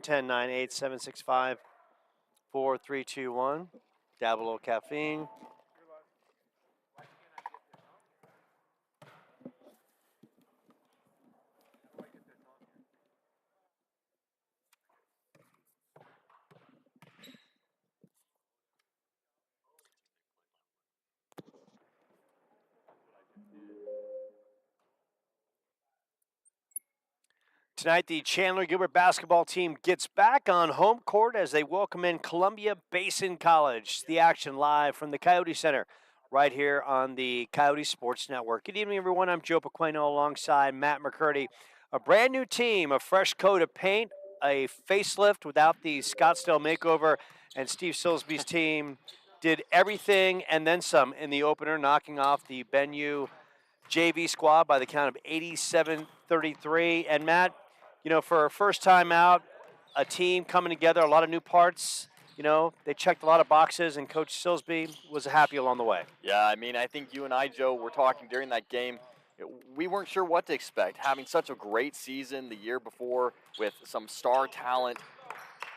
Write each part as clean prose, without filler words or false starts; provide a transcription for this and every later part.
10-9-8-7-6-5-4-3-2-1. Dab a little caffeine. Tonight, the Chandler-Gilbert basketball team gets back on home court as they welcome in Columbia Basin College. The action live from the Coyote Center right here on the Coyote Sports Network. Good evening, everyone. I'm Joe Pequeno alongside Matt McCurdy. A brand new team, a fresh coat of paint, a facelift without the Scottsdale makeover, and Steve Silsby's team did everything and then some in the opener, knocking off the Benue JV squad by the count of 87-33. And Matt, for a first time out, a team coming together, a lot of new parts. They checked a lot of boxes, and Coach Silsby was happy along the way. Yeah, I think you and I, Joe, were talking during that game. We weren't sure what to expect. Having such a great season the year before with some star talent,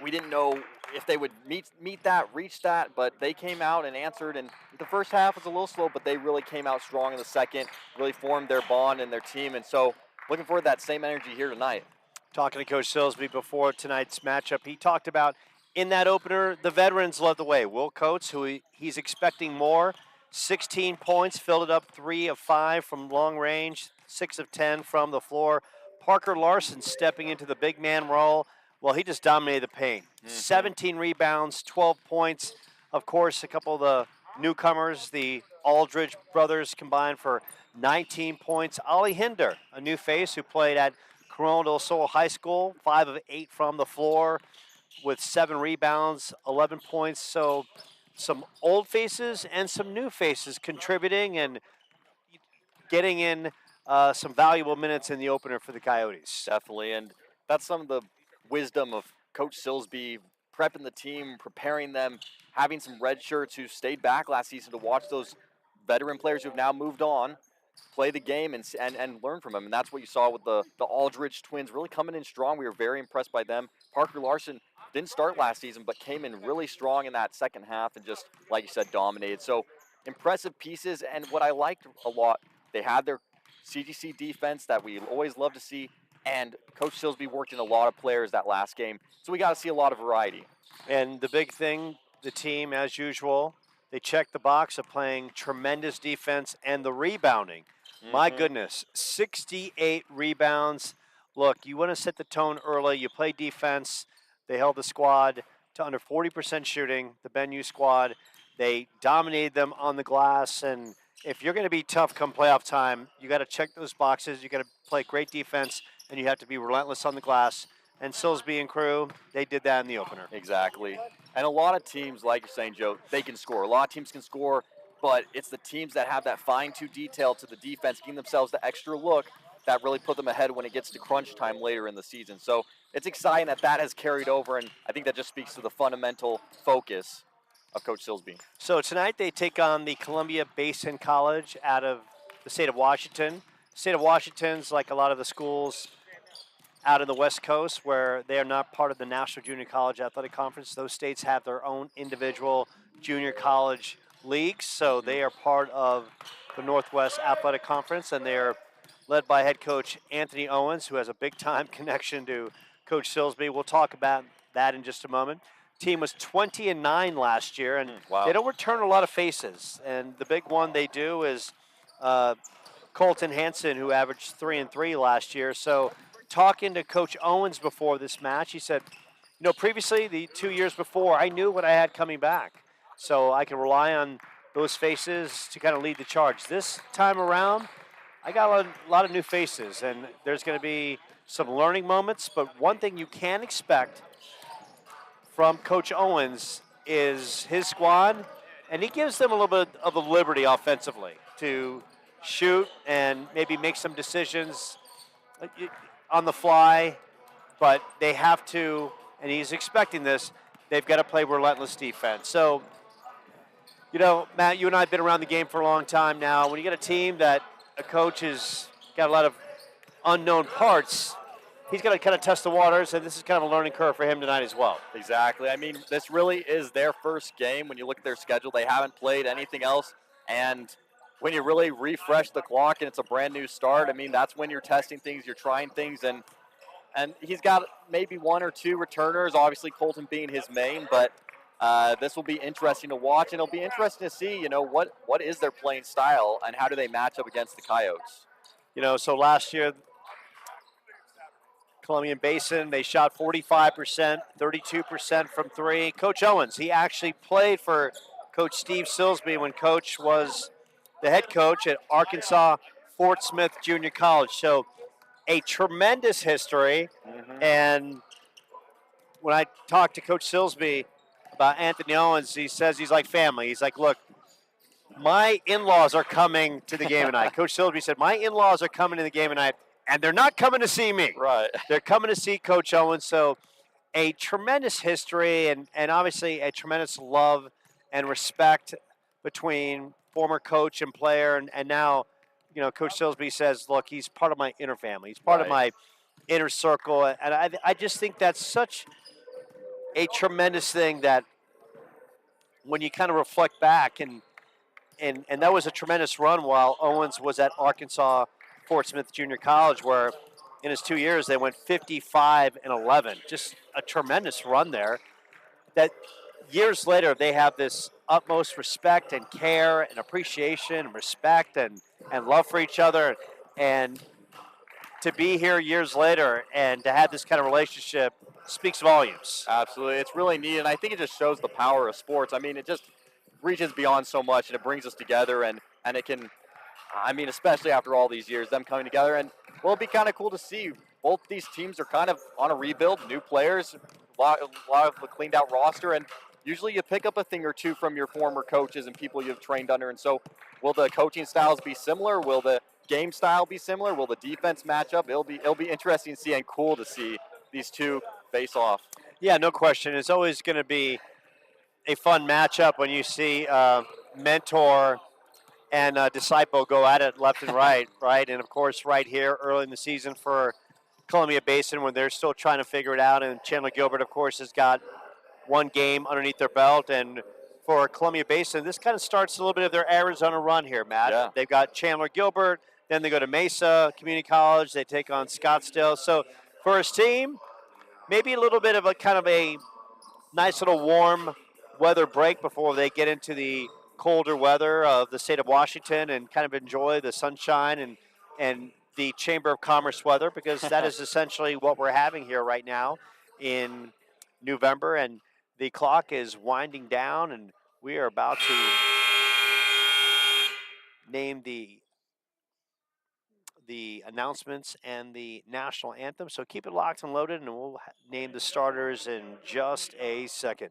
we didn't know if they would meet that, reach that, but they came out and answered. And the first half was a little slow, but they really came out strong in the second, really formed their bond and their team. And so looking forward to that same energy here tonight. Talking to Coach Silsby before tonight's matchup, he talked about in that opener, the veterans led the way. Will Coates, who he's expecting more, 16 points, filled it up 3 of 5 from long range, 6 of 10 from the floor. Parker Larson stepping into the big man role. Well, he just dominated the paint. 17 rebounds, 12 points. Of course, a couple of the newcomers, the Aldridge brothers, combined for 19 points. Ollie Hinder, a new face who played at Corona del Sol High School, 5 of 8 from the floor with 7 rebounds, 11 points. So some old faces and some new faces contributing and getting in some valuable minutes in the opener for the Coyotes. Definitely, and that's some of the wisdom of Coach Silsby, prepping the team, preparing them, having some red shirts who stayed back last season to watch those veteran players who have now moved on play the game and learn from them. And that's what you saw with the Aldridge twins really coming in strong. We were very impressed by them. Parker Larson didn't start last season, but came in really strong in that second half and just, like you said, dominated. So impressive pieces. And what I liked a lot, they had their CGC defense that we always love to see. And Coach Silsby worked in a lot of players that last game. So we got to see a lot of variety. And the big thing, the team, as usual, they checked the box of playing tremendous defense and the rebounding. My goodness, 68 rebounds. Look, you want to set the tone early. You play defense. They held the squad to under 40% shooting, the Benue squad. They dominated them on the glass. And if you're going to be tough come playoff time, you got to check those boxes. You got to play great defense, and you have to be relentless on the glass. And Silsby and crew, they did that in the opener. Exactly. And a lot of teams, like you're saying, Joe, they can score. A lot of teams can score, but it's the teams that have that fine-tuned detail to the defense, giving themselves the extra look that really put them ahead when it gets to crunch time later in the season. So it's exciting that has carried over, and I think that just speaks to the fundamental focus of Coach Silsby. So tonight they take on the Columbia Basin College out of the state of Washington. The state of Washington's like a lot of the schools out in the West Coast where they are not part of the National Junior College Athletic Conference. Those states have their own individual junior college leagues, so they are part of the Northwest Athletic Conference, and they are led by head coach Anthony Owens, who has a big-time connection to Coach Silsby. We'll talk about that in just a moment. Team was 20-9 last year, and they don't return a lot of faces. And the big one they do is Colton Hansen, who averaged 3-3 last year. So talking to Coach Owens before this match, he said, previously, the 2 years before, I knew what I had coming back. So I can rely on those faces to kind of lead the charge. This time around, I got a lot of new faces, and there's going to be some learning moments. But one thing you can expect from Coach Owens is his squad, and he gives them a little bit of the liberty offensively to shoot and maybe make some decisions on the fly, but they have to, and he's expecting this, they've got to play relentless defense. So, Matt, you and I have been around the game for a long time now. When you get a team that a coach has got a lot of unknown parts, he's going to kind of test the waters, and this is kind of a learning curve for him tonight as well. Exactly. I mean, this really is their first game. When you look at their schedule, they haven't played anything else. And when you really refresh the clock and it's a brand new start, I mean, that's when you're testing things, you're trying things. And he's got maybe one or two returners, obviously Colton being his main, but this will be interesting to watch, and it'll be interesting to see, what is their playing style and how do they match up against the Coyotes. So last year, Columbian Basin, they shot 45%, 32% from three. Coach Owens, he actually played for Coach Steve Silsby when Coach was the head coach at Arkansas Fort Smith Junior College. So a tremendous history. And when I talked to Coach Silsby about Anthony Owens, he says he's like family. He's like, look, my in-laws are coming to the game tonight. Coach Silsby said, my in-laws are coming to the game tonight, and they're not coming to see me. Right. They're coming to see Coach Owens. So a tremendous history and obviously a tremendous love and respect between former coach and player. And now, Coach Silsby says, look, he's part of my inner family. He's part of my inner circle. And I just think that's such a tremendous thing that when you kind of reflect back and that was a tremendous run while Owens was at Arkansas Fort Smith Junior College, where in his 2 years they went 55-11. Just a tremendous run there. That years later they have this utmost respect and care and appreciation and respect and love for each other. And to be here years later and to have this kind of relationship speaks volumes. Absolutely. It's really neat, and I think it just shows the power of sports. I mean, it just reaches beyond so much, and it brings us together, and it can, I mean, especially after all these years, them coming together. And, well, it'll be kind of cool to see. Both these teams are kind of on a rebuild, new players, a lot of a cleaned-out roster, and usually you pick up a thing or two from your former coaches and people you've trained under. And so will the coaching styles be similar? Will the game style be similar? Will the defense match up? It'll be interesting to see and cool to see these two face off. Yeah, no question. It's always going to be a fun matchup when you see mentor and disciple go at it left and right, right? And, of course, right here early in the season for Columbia Basin when they're still trying to figure it out. And Chandler-Gilbert, of course, has got one game underneath their belt. And for Columbia Basin, this kind of starts a little bit of their Arizona run here, Matt. Yeah. They've got Chandler-Gilbert. Then they go to Mesa Community College. They take on Scottsdale. So for his team, maybe a little bit of a kind of a nice little warm weather break before they get into the colder weather of the state of Washington and kind of enjoy the sunshine and the Chamber of Commerce weather, because that is essentially what we're having here right now in November. And the clock is winding down, and we are about to name the announcements and the national anthem. So keep it locked and loaded, and we'll name the starters in just a second.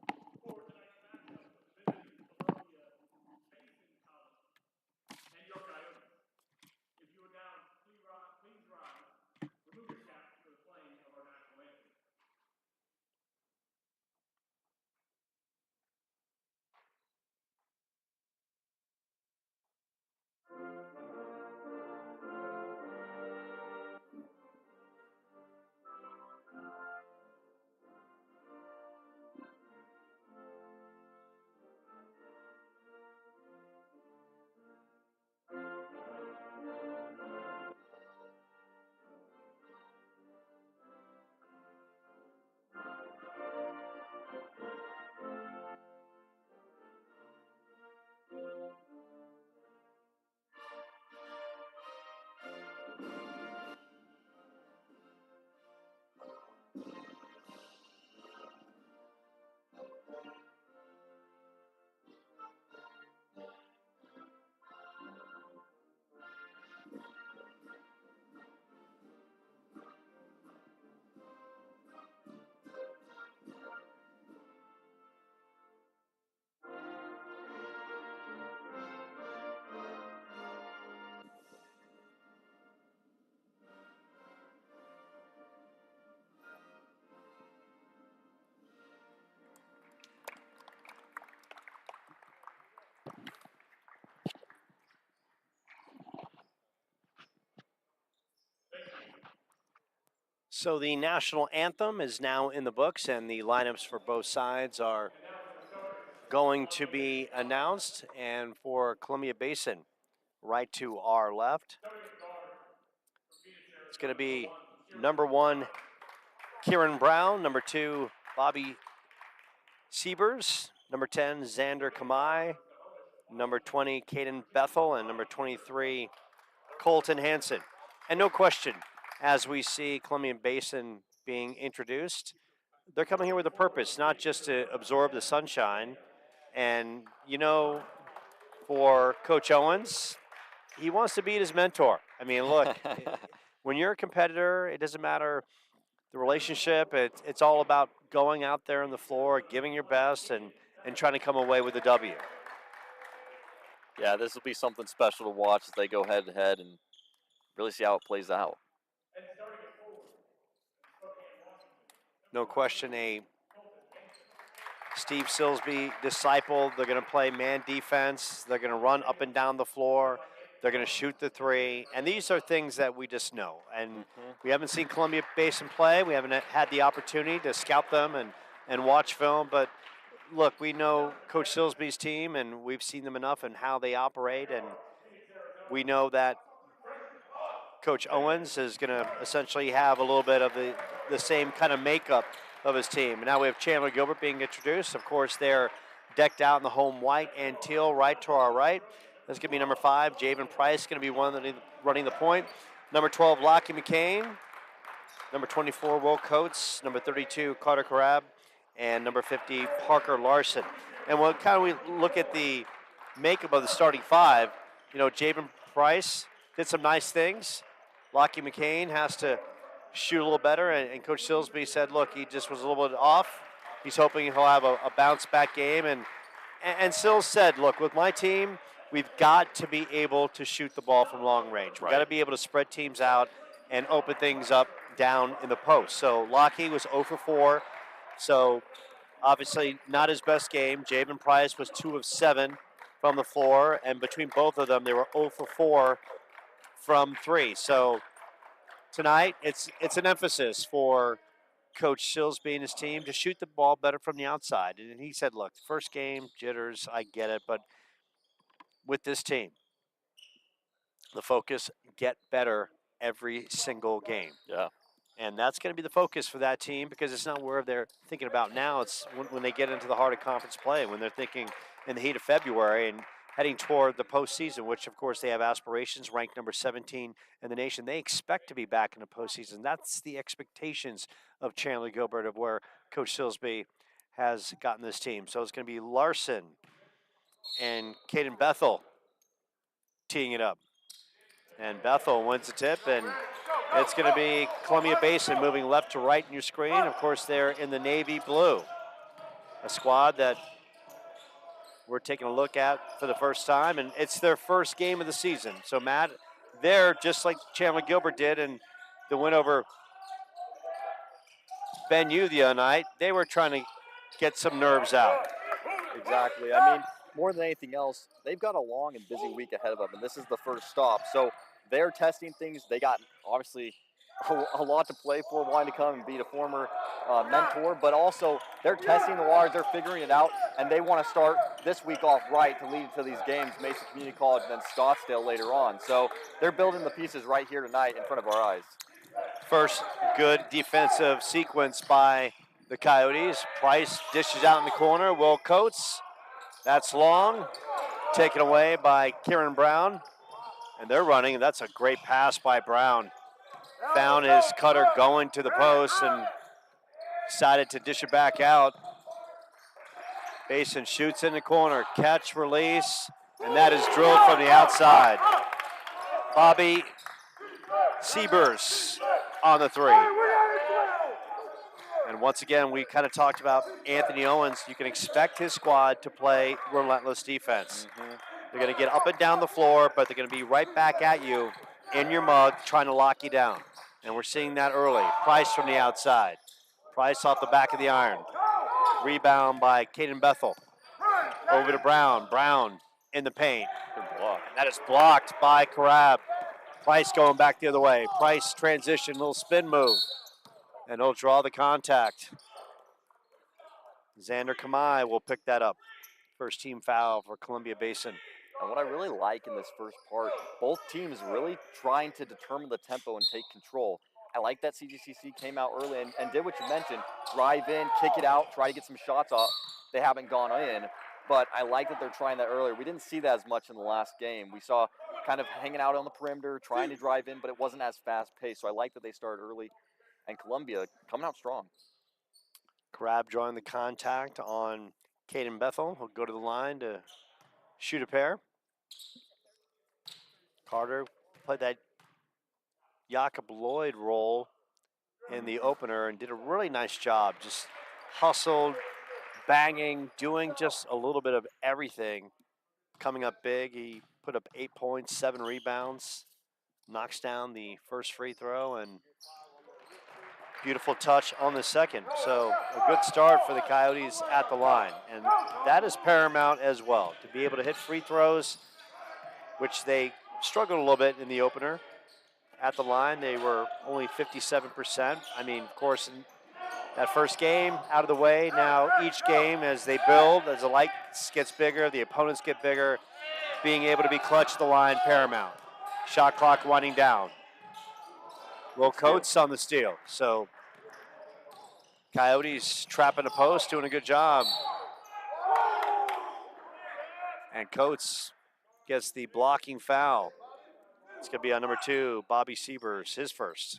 So the national anthem is now in the books, and the lineups for both sides are going to be announced. And for Columbia Basin, right to our left, it's going to be number 1, Kieran Brown, number 2, Bobby Siebers, number 10, Xander Kamai, number 20, Caden Bethel, and number 23, Colton Hansen. And no question, as we see Columbia Basin being introduced, they're coming here with a purpose, not just to absorb the sunshine. And, for Coach Owens, he wants to beat his mentor. I mean, look, when you're a competitor, it doesn't matter the relationship. It's all about going out there on the floor, giving your best, and trying to come away with a W. Yeah, this will be something special to watch as they go head to head and really see how it plays out. No question, a Steve Silsby disciple. They're going to play man defense. They're going to run up and down the floor. They're going to shoot the three. And these are things that we just know. And we haven't seen Columbia Basin play. We haven't had the opportunity to scout them and watch film. But look, we know Coach Silsby's team, and we've seen them enough and how they operate. And we know that Coach Owens is going to essentially have a little bit of the same kind of makeup of his team. And now we have Chandler-Gilbert being introduced. Of course, they're decked out in the home white and teal right to our right. That's going to be number 5, Javen Price, going to be one running the point. Number 12, Lockie McCain. Number 24, Will Coates. Number 32, Carter Carab. And number 50, Parker Larson. And when we look at the makeup of the starting 5, Javen Price did some nice things. Lockie McCain has to shoot a little better, and Coach Silsby said, look, he just was a little bit off. He's hoping he'll have a bounce-back game. And Sills said, look, with my team, we've got to be able to shoot the ball from long range. We've got to be able to spread teams out and open things up down in the post. So Lockie was 0 for 4. So obviously not his best game. Javen Price was 2 of 7 from the floor, and between both of them, they were 0 for 4 from 3. So tonight, it's an emphasis for Coach Silsby and his team to shoot the ball better from the outside. And he said, look, first game, jitters, I get it, but with this team, the focus, get better every single game. Yeah. And that's going to be the focus for that team, because it's not where they're thinking about now. It's when they get into the heart of conference play, when they're thinking in the heat of February and heading toward the postseason, which, of course, they have aspirations, ranked number 17 in the nation. They expect to be back in the postseason. That's the expectations of Chandler-Gilbert, of where Coach Silsby has gotten this team. So it's going to be Larson and Caden Bethel teeing it up. And Bethel wins the tip, and it's going to be Columbia Basin moving left to right in your screen. Of course, they're in the navy blue, a squad that we're taking a look at for the first time, and it's their first game of the season. So, Matt, they're just like Chandler-Gilbert did in the win over Ben U the other night. They were trying to get some nerves out. Exactly. I mean, more than anything else, they've got a long and busy week ahead of them, and this is the first stop. So they're testing things. They got, obviously, a lot to play for, wanting to come and beat a former mentor, but also they're testing the waters, they're figuring it out, and they want to start this week off right to lead to these games, Mason Community College and then Scottsdale later on. So they're building the pieces right here tonight in front of our eyes. First good defensive sequence by the Coyotes. Price dishes out in the corner. Will Coates, that's long, taken away by Kieran Brown, and they're running. That's a great pass by Brown. Found his cutter going to the post and decided to dish it back out. Basin shoots in the corner, catch, release, and that is drilled from the outside. Bobby Siebers on the 3. And once again, we kind of talked about Anthony Owens. You can expect his squad to play relentless defense. They're going to get up and down the floor, but they're going to be right back at you in your mug trying to lock you down. And we're seeing that early. Price from the outside. Price off the back of the iron. Rebound by Caden Bethel. Over to Brown. Brown in the paint. And that is blocked by Carab. Price going back the other way. Price transition, little spin move. And he'll draw the contact. Xander Kamai will pick that up. First team foul for Columbia Basin. And what I really like in this first part, both teams really trying to determine the tempo and take control. I like that CGCC came out early and did what you mentioned, drive in, kick it out, try to get some shots off. They haven't gone in, but I like that they're trying that earlier. We didn't see that as much in the last game. We saw kind of hanging out on the perimeter, trying to drive in, but it wasn't as fast-paced, so I like that they started early. And Columbia coming out strong. Crab drawing the contact on Caden Bethel. He'll go to the line to shoot a pair. Carter played that Jakob Lloyd role in the opener and did a really nice job. Just hustled, banging, doing just a little bit of everything. Coming up big, he put up 8 points, 7 rebounds, knocks down the first free throw, and beautiful touch on the second. So a good start for the Coyotes at the line. And that is paramount as well, to be able to hit free throws, which they struggled a little bit in the opener. At the line, they were only 57%. I mean, of course, in that first game out of the way. Now each game, as they build, as the lights gets bigger, the opponents get bigger, being able to be clutch at the line, paramount. Shot clock winding down. Will Coates on the steal. So Coyotes trapping the post, doing a good job. And Coates gets the blocking foul. It's going to be on number 2, Bobby Siebers, his first.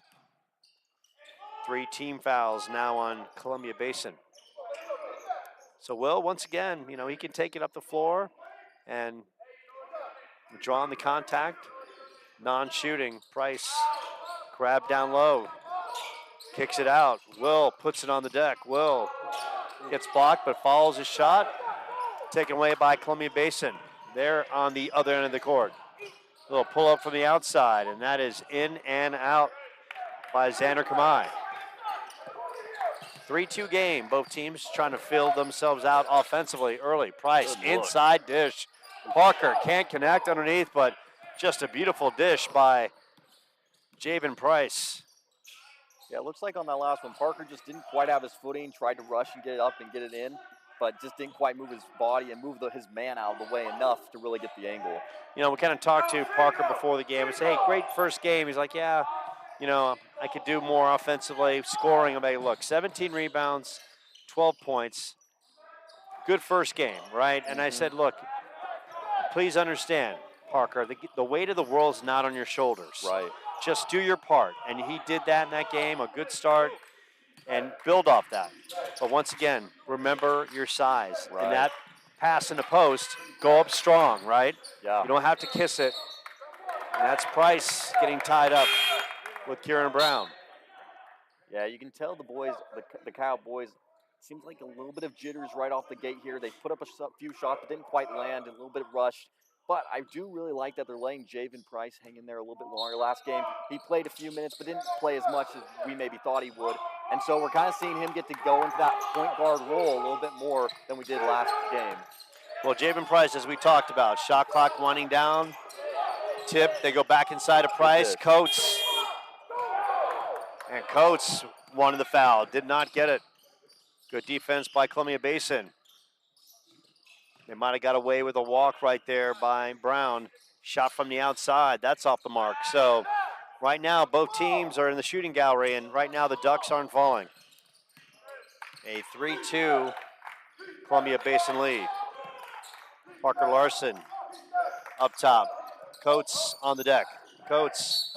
3 team fouls now on Columbia Basin. So Will, once again, you know, he can take it up the floor and draw on the contact. Non-shooting, Price, grab down low, kicks it out. Will puts it on the deck. Will gets blocked but follows his shot. Taken away by Columbia Basin. They're on the other end of the court. A little pull up from the outside, and that is in and out by Xander Kamai. 3-2 game. Both teams trying to fill themselves out offensively early. Price, inside dish. Parker can't connect underneath, but just a beautiful dish by Javen Price. Yeah, it looks like on that last one, Parker just didn't quite have his footing, tried to rush and get it up and get it in, but just didn't quite move his body and move his man out of the way enough to really get the angle. You know, we kind of talked to Parker before the game and say, hey, great first game. He's like, yeah, you know, I could do more offensively, scoring. I'm like, look, 17 rebounds, 12 points. Good first game, right? And I said, look, please understand, Parker, the weight of the world's not on your shoulders. Right. Just do your part. And he did that in that game, a good start, and build off that. But once again, remember your size. Right. And that pass in the post, go up strong, right? Yeah. You don't have to kiss it. And that's Price getting tied up with Kieran Brown. Yeah, you can tell the boys, the Kyle boys, seems like a little bit of jitters right off the gate here. They put up a few shots that didn't quite land, a little bit rushed. But I do really like that they're letting Javen Price hang in there a little bit longer. Last game, he played a few minutes, but didn't play as much as we maybe thought he would. And so we're kind of seeing him get to go into that point guard role a little bit more than we did last game. Well, Javen Price, as we talked about, shot clock winding down. Tip, they go back inside of Price. Coates. And Coates wanted the foul, did not get it. Good defense by Columbia Basin. They might have got away with a walk right there by Brown. Shot from the outside, that's off the mark. So right now, both teams are in the shooting gallery, and right now the Ducks aren't falling. A 3-2 Columbia Basin lead. Parker Larson up top. Coates on the deck. Coates.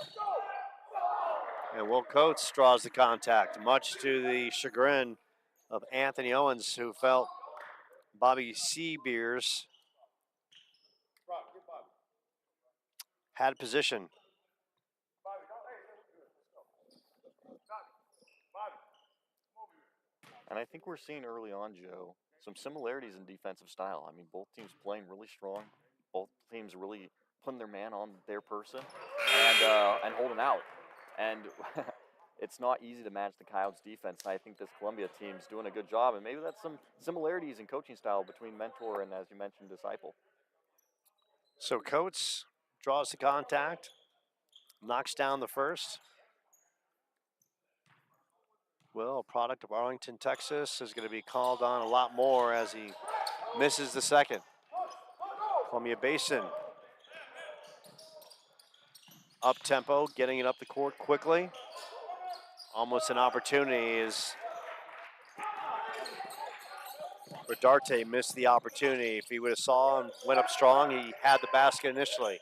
And Will Coates draws the contact, much to the chagrin of Anthony Owens, who felt Bobby Seabeers had position. And I think we're seeing early on, Joe, some similarities in defensive style. I mean, both teams playing really strong. Both teams really putting their man on their person and holding out. And it's not easy to match the Coyotes defense. And I think this Columbia team's doing a good job. And maybe that's some similarities in coaching style between Mentor and, as you mentioned, Disciple. So Coates draws the contact, knocks down the first. Will, a product of Arlington, Texas, is going to be called on a lot more as he misses the second. Columbia Basin up tempo, getting it up the court quickly. Almost an opportunity as Rodarte missed the opportunity. If he would have saw and went up strong, he had the basket initially.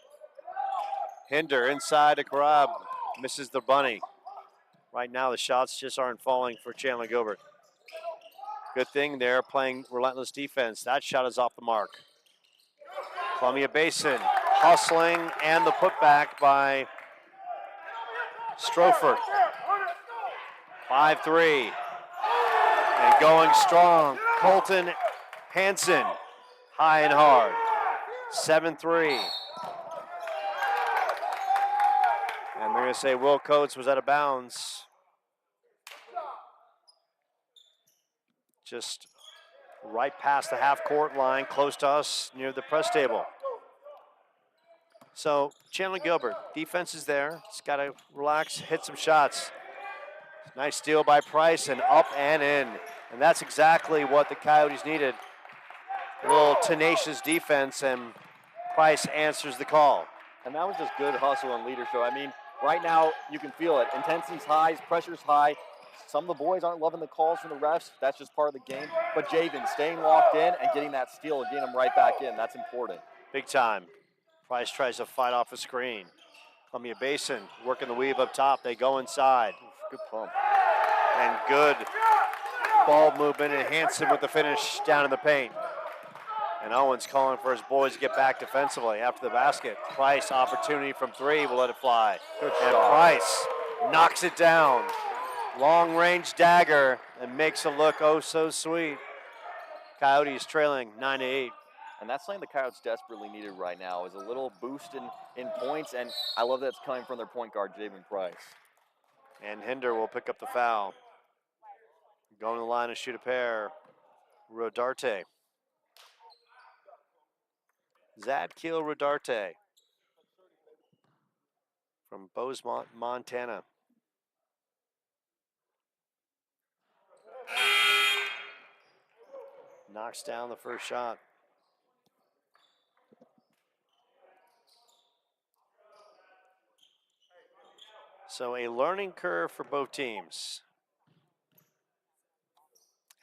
Hinder inside to Karab, misses the bunny. Right now the shots just aren't falling for Chandler-Gilbert. Good thing they're playing relentless defense. That shot is off the mark. Columbia Basin hustling and the putback by Strofert. 5-3. And going strong, Colton Hansen, high and hard. 7-3. And they're going to say Will Coates was out of bounds. Just right past the half-court line, close to us, near the press table. So Chandler-Gilbert, defense is there. He's got to relax, hit some shots. Nice steal by Price and up and in. And that's exactly what the Coyotes needed. A little tenacious defense, and Price answers the call. And that was just good hustle and leadership. I mean, right now you can feel it. Intensity's high, pressure's high. Some of the boys aren't loving the calls from the refs. That's just part of the game. But Javen staying locked in and getting that steal and getting them right back in, that's important. Big time. Price tries to fight off a screen. Columbia Basin working the weave up top. They go inside. Good pump. And good ball movement, and Hansen with the finish down in the paint. And Owens calling for his boys to get back defensively after the basket. Price, opportunity from three, will let it fly. Good and shot. Price knocks it down. Long range dagger and makes it look oh so sweet. Coyotes trailing 9-8. And that's something the Coyotes desperately needed right now, is a little boost in points, and I love that it's coming from their point guard, Javen Price. And Hinder will pick up the foul. Going to the line to shoot a pair. Rodarte. Zadkiel Rodarte from Bozeman, Montana. Knocks down the first shot. So a learning curve for both teams.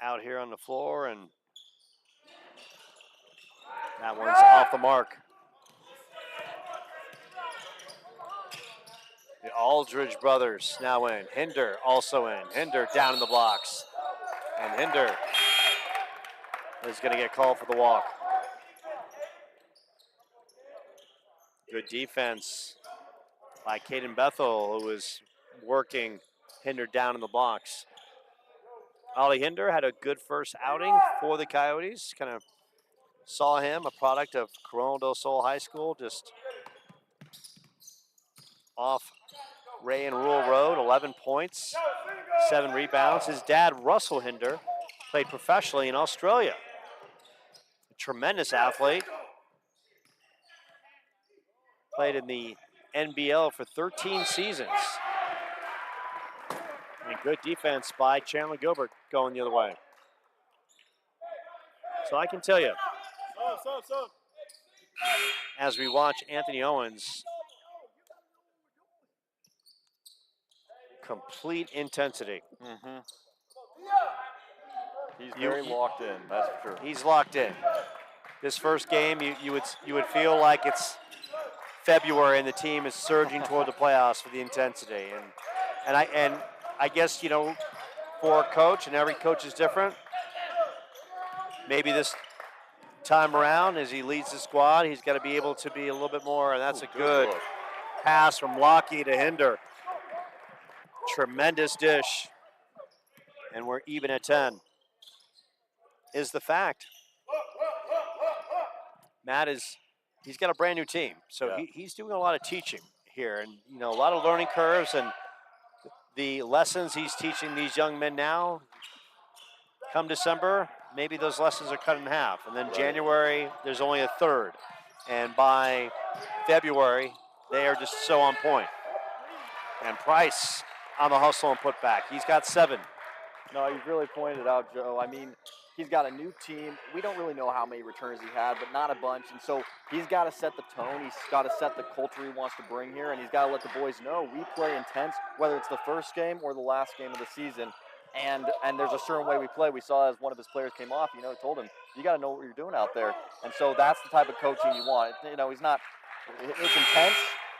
Out here on the floor, and that one's off the mark. The Aldridge brothers now in. Hinder also in. Hinder down in the blocks. And Hinder is going to get called for the walk. Good defense by Caden Bethel, who was working Hinder down in the blocks. Ollie Hinder had a good first outing for the Coyotes. Kind of saw him, a product of Corona del Sol High School, just off Ray and Rule Road, 11 points, 7 rebounds. His dad, Russell Hinder, played professionally in Australia. A tremendous athlete. Played in the NBL for 13 seasons. And good defense by Chandler-Gilbert going the other way. So I can tell you, as we watch Anthony Owens, complete intensity. Mm-hmm. He's very locked in, that's for sure. He's locked in. This first game, you would feel like it's February and the team is surging toward the playoffs for the intensity. And I guess, you know, for a coach, and every coach is different, maybe this time around as he leads the squad, he's got to be able to be a little bit more, and that's a good pass from Lockie to Hinder. Tremendous dish. And we're even at 10. Is the fact. Matt he's got a brand new team, so he's doing a lot of teaching here, and you know, a lot of learning curves, and the lessons he's teaching these young men now. Come December, maybe those lessons are cut in half, and then January there's only a third, and by February they are just so on point. And Price on the hustle and put back. He's got 7. No, you've really pointed out, Joe. I mean, he's got a new team. We don't really know how many returns he had, but not a bunch. And so he's got to set the tone. He's got to set the culture he wants to bring here, and he's got to let the boys know we play intense, whether it's the first game or the last game of the season. And there's a certain way we play. We saw as one of his players came off, told him, you got to know what you're doing out there. And so that's the type of coaching you want. He's not. It's intense,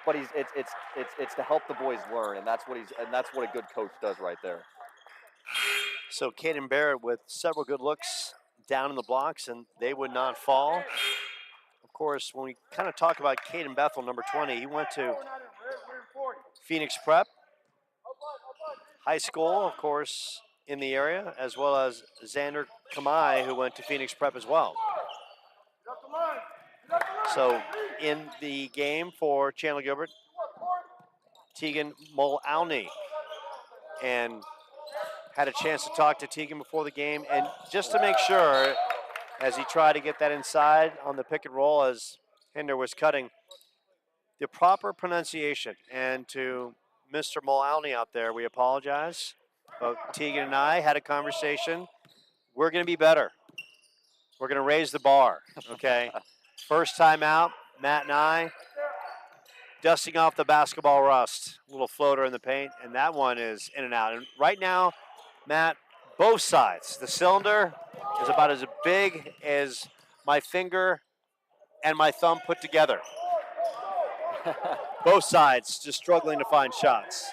but it's to help the boys learn, and that's what a good coach does right there. So Caden Barrett with several good looks down in the blocks, and they would not fall. Of course, when we kind of talk about Caden Bethel, number 20, he went to Phoenix Prep High School, of course, in the area, as well as Xander Kamai, who went to Phoenix Prep as well. So in the game for Chandler-Gilbert, Tegan Muldowney, and had a chance to talk to Tegan before the game, and just to make sure, as he tried to get that inside on the pick and roll as Hinder was cutting, the proper pronunciation. And to Mr. Muldowney out there, we apologize. Both Tegan and I had a conversation. We're going to be better. We're going to raise the bar, okay? First time out, Matt and I, dusting off the basketball rust. Little floater in the paint, and that one is in and out. And right now, Matt, both sides. The cylinder is about as big as my finger and my thumb put together. Both sides just struggling to find shots.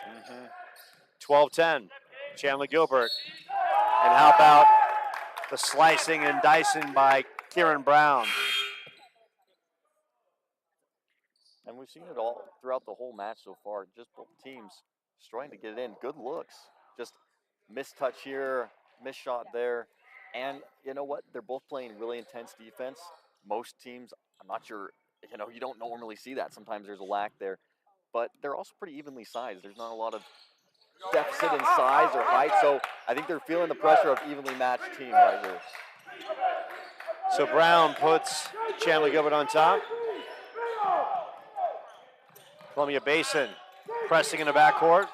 12-10, Chandler-Gilbert. And how about the slicing and dicing by Kieran Brown? And we've seen it all throughout the whole match so far. Just both teams trying to get it in. Good looks. Just missed touch here, missed shot there. And you know what? They're both playing really intense defense. Most teams, I'm not sure, you don't normally see that. Sometimes there's a lack there. But they're also pretty evenly sized. There's not a lot of deficit in size or height. So I think they're feeling the pressure of evenly matched team right here. So Brown puts Chandler-Gilbert on top. Columbia Basin pressing in the backcourt.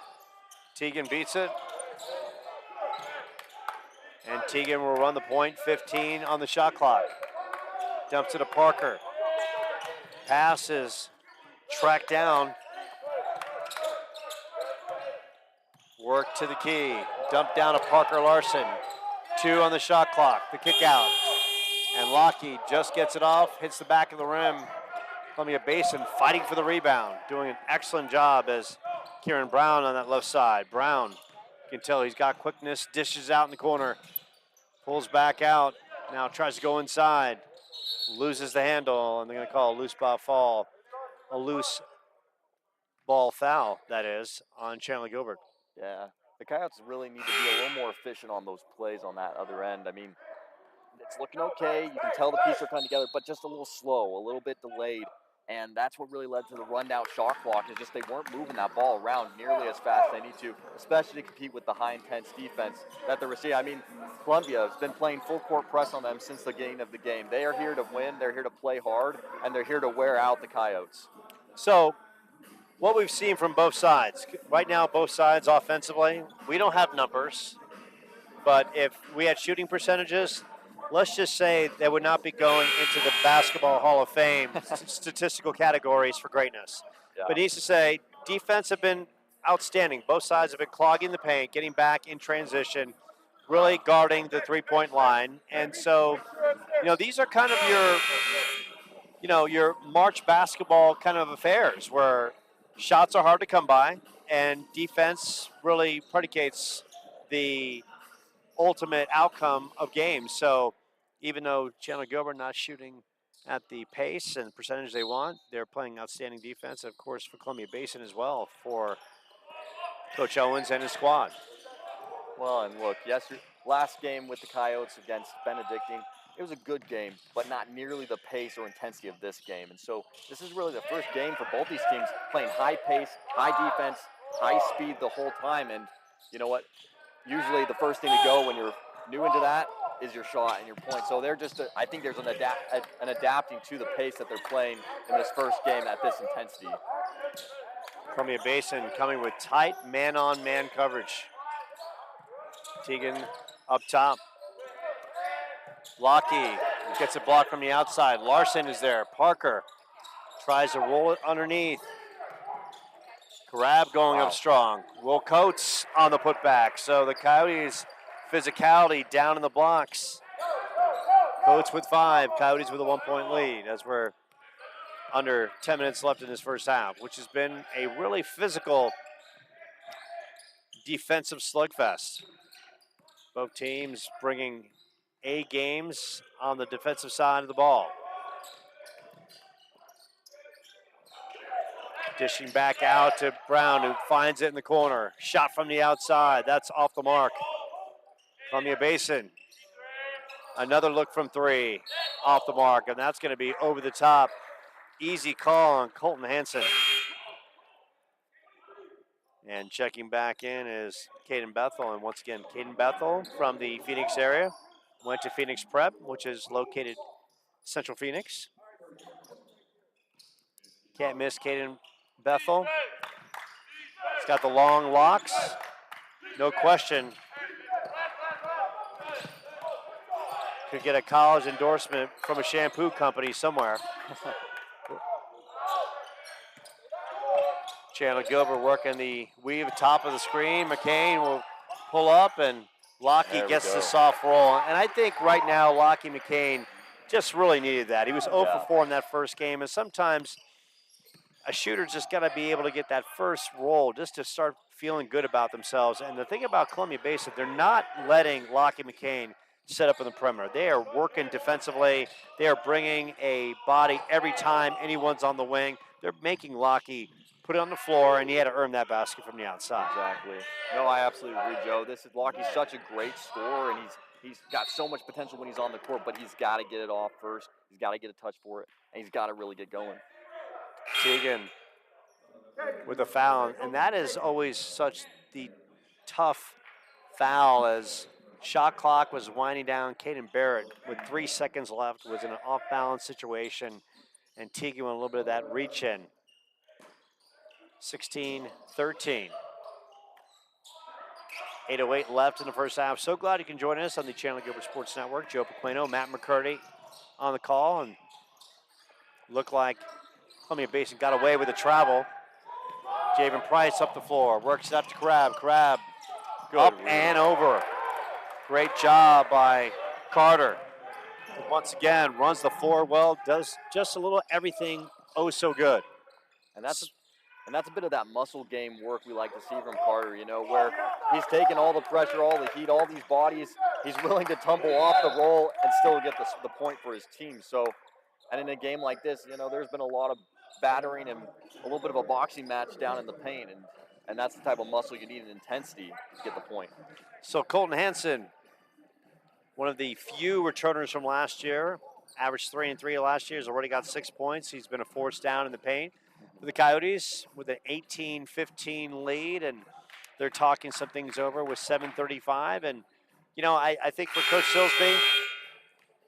Tegan beats it. And Tegan will run the point, 15 on the shot clock. Dumps it to Parker. Pass is tracked down. Work to the key. Dump down to Parker Larson. 2 on the shot clock. The kick out. And Lockheed just gets it off, hits the back of the rim. Columbia Basin fighting for the rebound, doing an excellent job as Kieran Brown on that left side. Brown, you can tell he's got quickness, dishes out in the corner, pulls back out, now tries to go inside, loses the handle, and they're going to call a loose ball foul, a loose ball foul, that is, on Chandler-Gilbert. Yeah, the Coyotes really need to be a little more efficient on those plays on that other end. I mean, it's looking okay. You can tell the pieces are coming together, but just a little slow, a little bit delayed. And that's what really led to the rundown shot clock, is just they weren't moving that ball around nearly as fast as they need to, especially to compete with the high-intense defense that they're receiving. I mean, Columbia has been playing full-court press on them since the beginning of the game. They are here to win, they're here to play hard, and they're here to wear out the Coyotes. So what we've seen from both sides, right now both sides offensively, we don't have numbers, but if we had shooting percentages, let's just say they would not be going into the Basketball Hall of Fame statistical categories for greatness. Yeah. But needs to say, defense have been outstanding. Both sides have been clogging the paint, getting back in transition, really guarding the three-point line. And so, these are kind of your March basketball kind of affairs where shots are hard to come by and defense really predicates the ultimate outcome of games. So even though Chandler-Gilbert not shooting at the pace and percentage they want, they're playing outstanding defense, of course, for Columbia Basin as well, for Coach Owens and his squad. Well, and look, last game with the Coyotes against Benedictine, it was a good game, but not nearly the pace or intensity of this game. And so this is really the first game for both these teams playing high pace, high defense, high speed the whole time. And you know what? Usually the first thing to go when you're new into that is your shot and your point. So they're just, I think there's an adapting to the pace that they're playing in this first game at this intensity. Columbia Basin coming with tight man-on-man coverage. Teagan up top. Lockie gets a block from the outside. Larson is there. Parker tries to roll it underneath. Grab going up strong. Will Coates on the putback. So the Coyotes' physicality down in the blocks. Coates with 5. Coyotes with a 1-point lead as we're under 10 minutes left in this first half, which has been a really physical defensive slugfest. Both teams bringing A games on the defensive side of the ball. Dishing back out to Brown, who finds it in the corner. Shot from the outside. That's off the mark. Columbia Basin. Another look from 3. Off the mark, and that's going to be over the top. Easy call on Colton Hansen. And checking back in is Caden Bethel. And once again, Caden Bethel from the Phoenix area. Went to Phoenix Prep, which is located Central Phoenix. Can't miss Caden Bethel. He's got the long locks. No question. Could get a college endorsement from a shampoo company somewhere. Chandler-Gilbert working the weave top of the screen. McCain will pull up, and Lockie gets the soft roll. And I think right now Lockie McCain just really needed that. He was 0 for 4 in that first game, and sometimes a shooter's just got to be able to get that first roll just to start feeling good about themselves. And the thing about Columbia Basin, they're not letting Lockie McCain set up in the perimeter. They are working defensively. They are bringing a body every time anyone's on the wing. They're making Lockie put it on the floor, and he had to earn that basket from the outside. Exactly. No, I absolutely agree, Joe. Lockie's such a great scorer, and he's got so much potential when he's on the court, but he's got to get it off first. He's got to get a touch for it, and he's got to really get going. Teagan with a foul, and that is always such the tough foul as shot clock was winding down. Caden Barrett with 3 seconds left was in an off-balance situation, and Teagan with a little bit of that reach in. 16-13. 8:08 left in the first half. So glad you can join us on the Chandler-Gilbert Sports Network. Joe Pequeno, Matt McCurdy on the call, and looked like Columbia Basin got away with the travel. Javen Price up the floor, works it up to Crab. Crab up and over. Great job by Carter. Once again, runs the floor well, does just a little everything oh so good. And that's a bit of that muscle game work we like to see from Carter, where he's taking all the pressure, all the heat, all these bodies. He's willing to tumble off the roll and still get the point for his team. So, and in a game like this, there's been a lot of battering and a little bit of a boxing match down in the paint, and that's the type of muscle you need and intensity to get the point. So Colton Hansen, one of the few returners from last year, averaged 3 and 3 last year, has already got 6 points. He's been a force down in the paint for the Coyotes with an 18-15 lead, and they're talking some things over with 7:35. And, I think for Coach Silsby,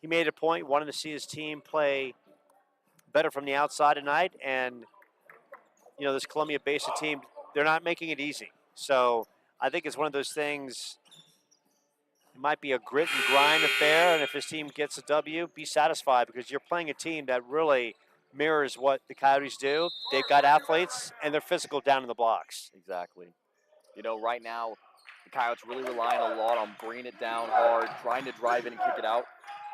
he made a point, wanted to see his team play better from the outside tonight. And, this Columbia Basin team, they're not making it easy. So I think it's one of those things, it might be a grit and grind affair, and if his team gets a W, be satisfied, because you're playing a team that really mirrors what the Coyotes do. They've got athletes, and they're physical down in the blocks. Exactly. Right now, the Coyotes really relying a lot on bringing it down hard, trying to drive in and kick it out.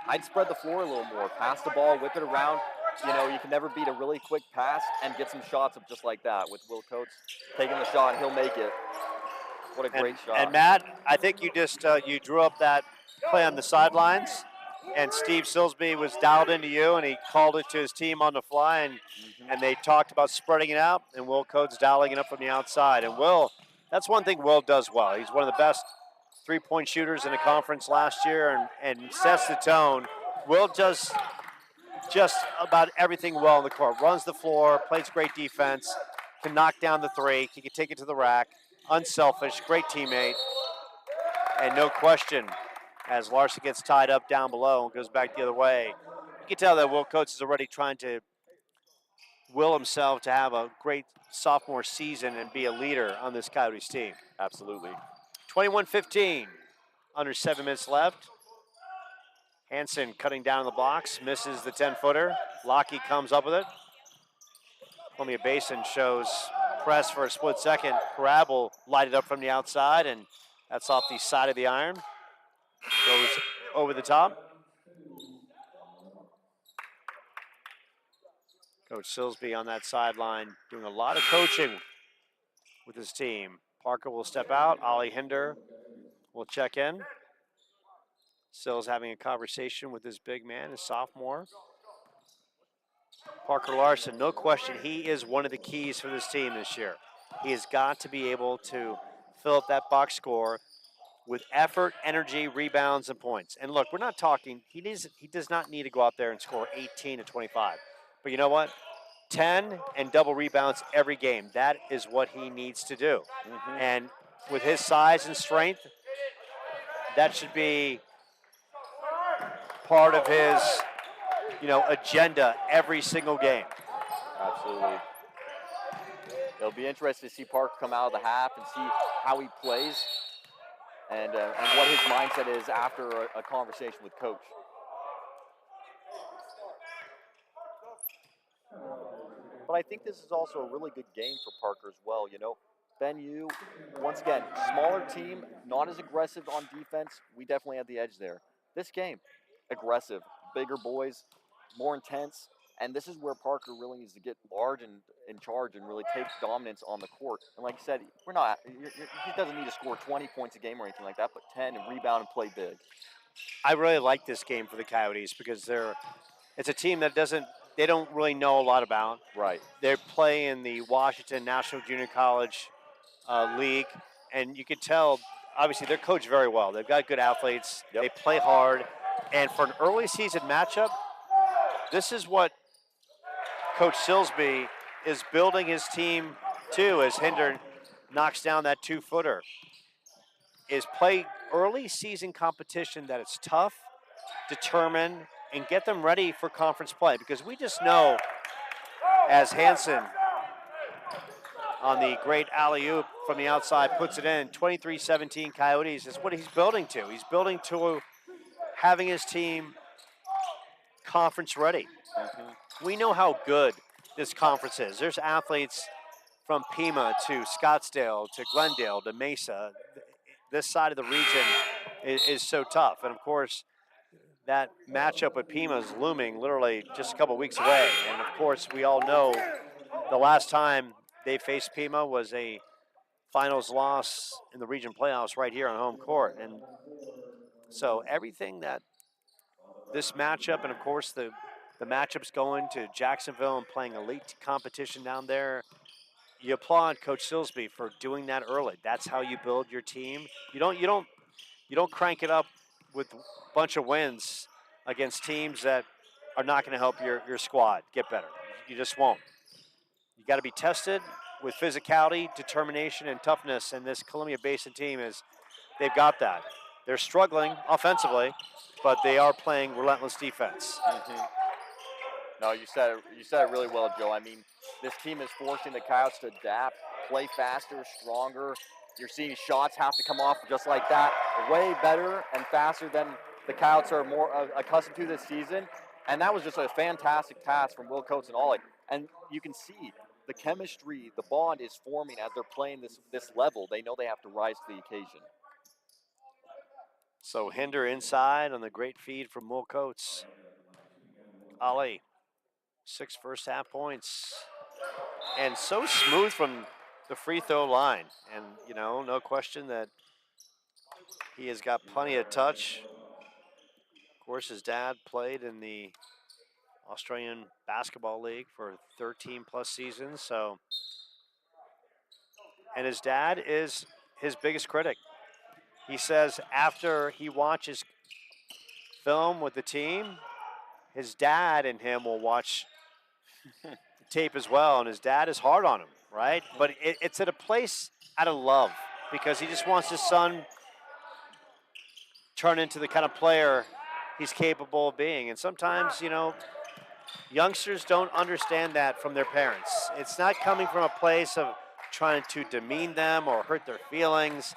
I'd spread the floor a little more. Pass the ball, whip it around. You can never beat a really quick pass and get some shots up just like that. With Will Coates taking the shot, he'll make it. What a great shot. And Matt, I think you just you drew up that play on the sidelines, and Steve Silsby was dialed into you, and he called it to his team on the fly, and they talked about spreading it out, and Will Coates dialing it up from the outside. And Will, that's one thing Will does well. He's one of the best three-point shooters in the conference last year, and sets the tone. Will does just about everything well on the court. Runs the floor, plays great defense, can knock down the three, he can take it to the rack. Unselfish, great teammate. And no question, as Larson gets tied up down below and goes back the other way, you can tell that Will Coates is already trying to will himself to have a great sophomore season and be a leader on this Coyotes team. Absolutely. 21-15. under 7 minutes left. Hansen cutting down in the box, misses the 10-footer. Lockie comes up with it. Columbia Basin shows press for a split second. Crab will light it up from the outside, and that's off the side of the iron. Goes over the top. Coach Silsby on that sideline doing a lot of coaching with his team. Parker will step out. Ollie Hinder will check in. Sills having a conversation with his big man, his sophomore. Parker Larson, no question, he is one of the keys for this team this year. He has got to be able to fill up that box score with effort, energy, rebounds, and points. And look, we're not talking, he does not need to go out there and score 18 to 25. But you know what? 10 and double rebounds every game. That is what he needs to do. And with his size and strength, that should be part of his, agenda every single game. Absolutely. It'll be interesting to see Parker come out of the half and see how he plays and what his mindset is after a conversation with coach. But I think this is also a really good game for Parker as well. Ben U, once again, smaller team, not as aggressive on defense. We definitely had the edge there. This game, aggressive, bigger boys, more intense. And this is where Parker really needs to get large and in charge and really take dominance on the court. And like you said, he doesn't need to score 20 points a game or anything like that, but 10 and rebound and play big. I really like this game for the Coyotes because it's a team that they don't really know a lot about. Right. They play in the Washington National Junior College League, and you can tell, obviously, they're coached very well. They've got good athletes. Yep. They play hard. And for an early season matchup, this is what Coach Silsby is building his team to as Hinder knocks down that 2-footer. Is play early season competition that it's tough, determined, and get them ready for conference play. Because we just know, as Hansen on the great alley-oop from the outside puts it in, 23-17 Coyotes is what he's building to. He's building to having his team conference ready. We know how good this conference is. There's athletes from Pima to Scottsdale to Glendale to Mesa. This side of the region is so tough. And, of course, that matchup with Pima is looming literally just a couple weeks away. And, of course, we all know the last time they faced Pima was a finals loss in the region playoffs right here on home court. And so everything that this matchup, and, of course, the matchups going to Jacksonville and playing elite competition down there, you applaud Coach Silsby for doing that early. That's how you build your team. You don't crank it up with a bunch of wins against teams that are not going to help your squad get better. You just won't. You got to be tested with physicality, determination, and toughness. And this Columbia Basin team they've got that. They're struggling offensively, but they are playing relentless defense. No, you said it really well, Joe. I mean, this team is forcing the Coyotes to adapt, play faster, stronger. You're seeing shots have to come off just like that, way better and faster than the Coyotes are more accustomed to this season. And that was just a fantastic pass from Will Coates and Ollie. And you can see the chemistry, the bond is forming as they're playing this level. They know they have to rise to the occasion. So Hinder inside on the great feed from Will Coates. Ollie, 6 first half points. And so smooth from the free throw line. And, no question that he has got plenty of touch. Of course, his dad played in the Australian Basketball League for 13-plus seasons. So, and his dad is his biggest critic. He says after he watches film with the team, his dad and him will watch the tape as well, and his dad is hard on him, right? But it's at a place out of love because he just wants his son turn into the kind of player he's capable of being. And sometimes, youngsters don't understand that from their parents. It's not coming from a place of trying to demean them or hurt their feelings.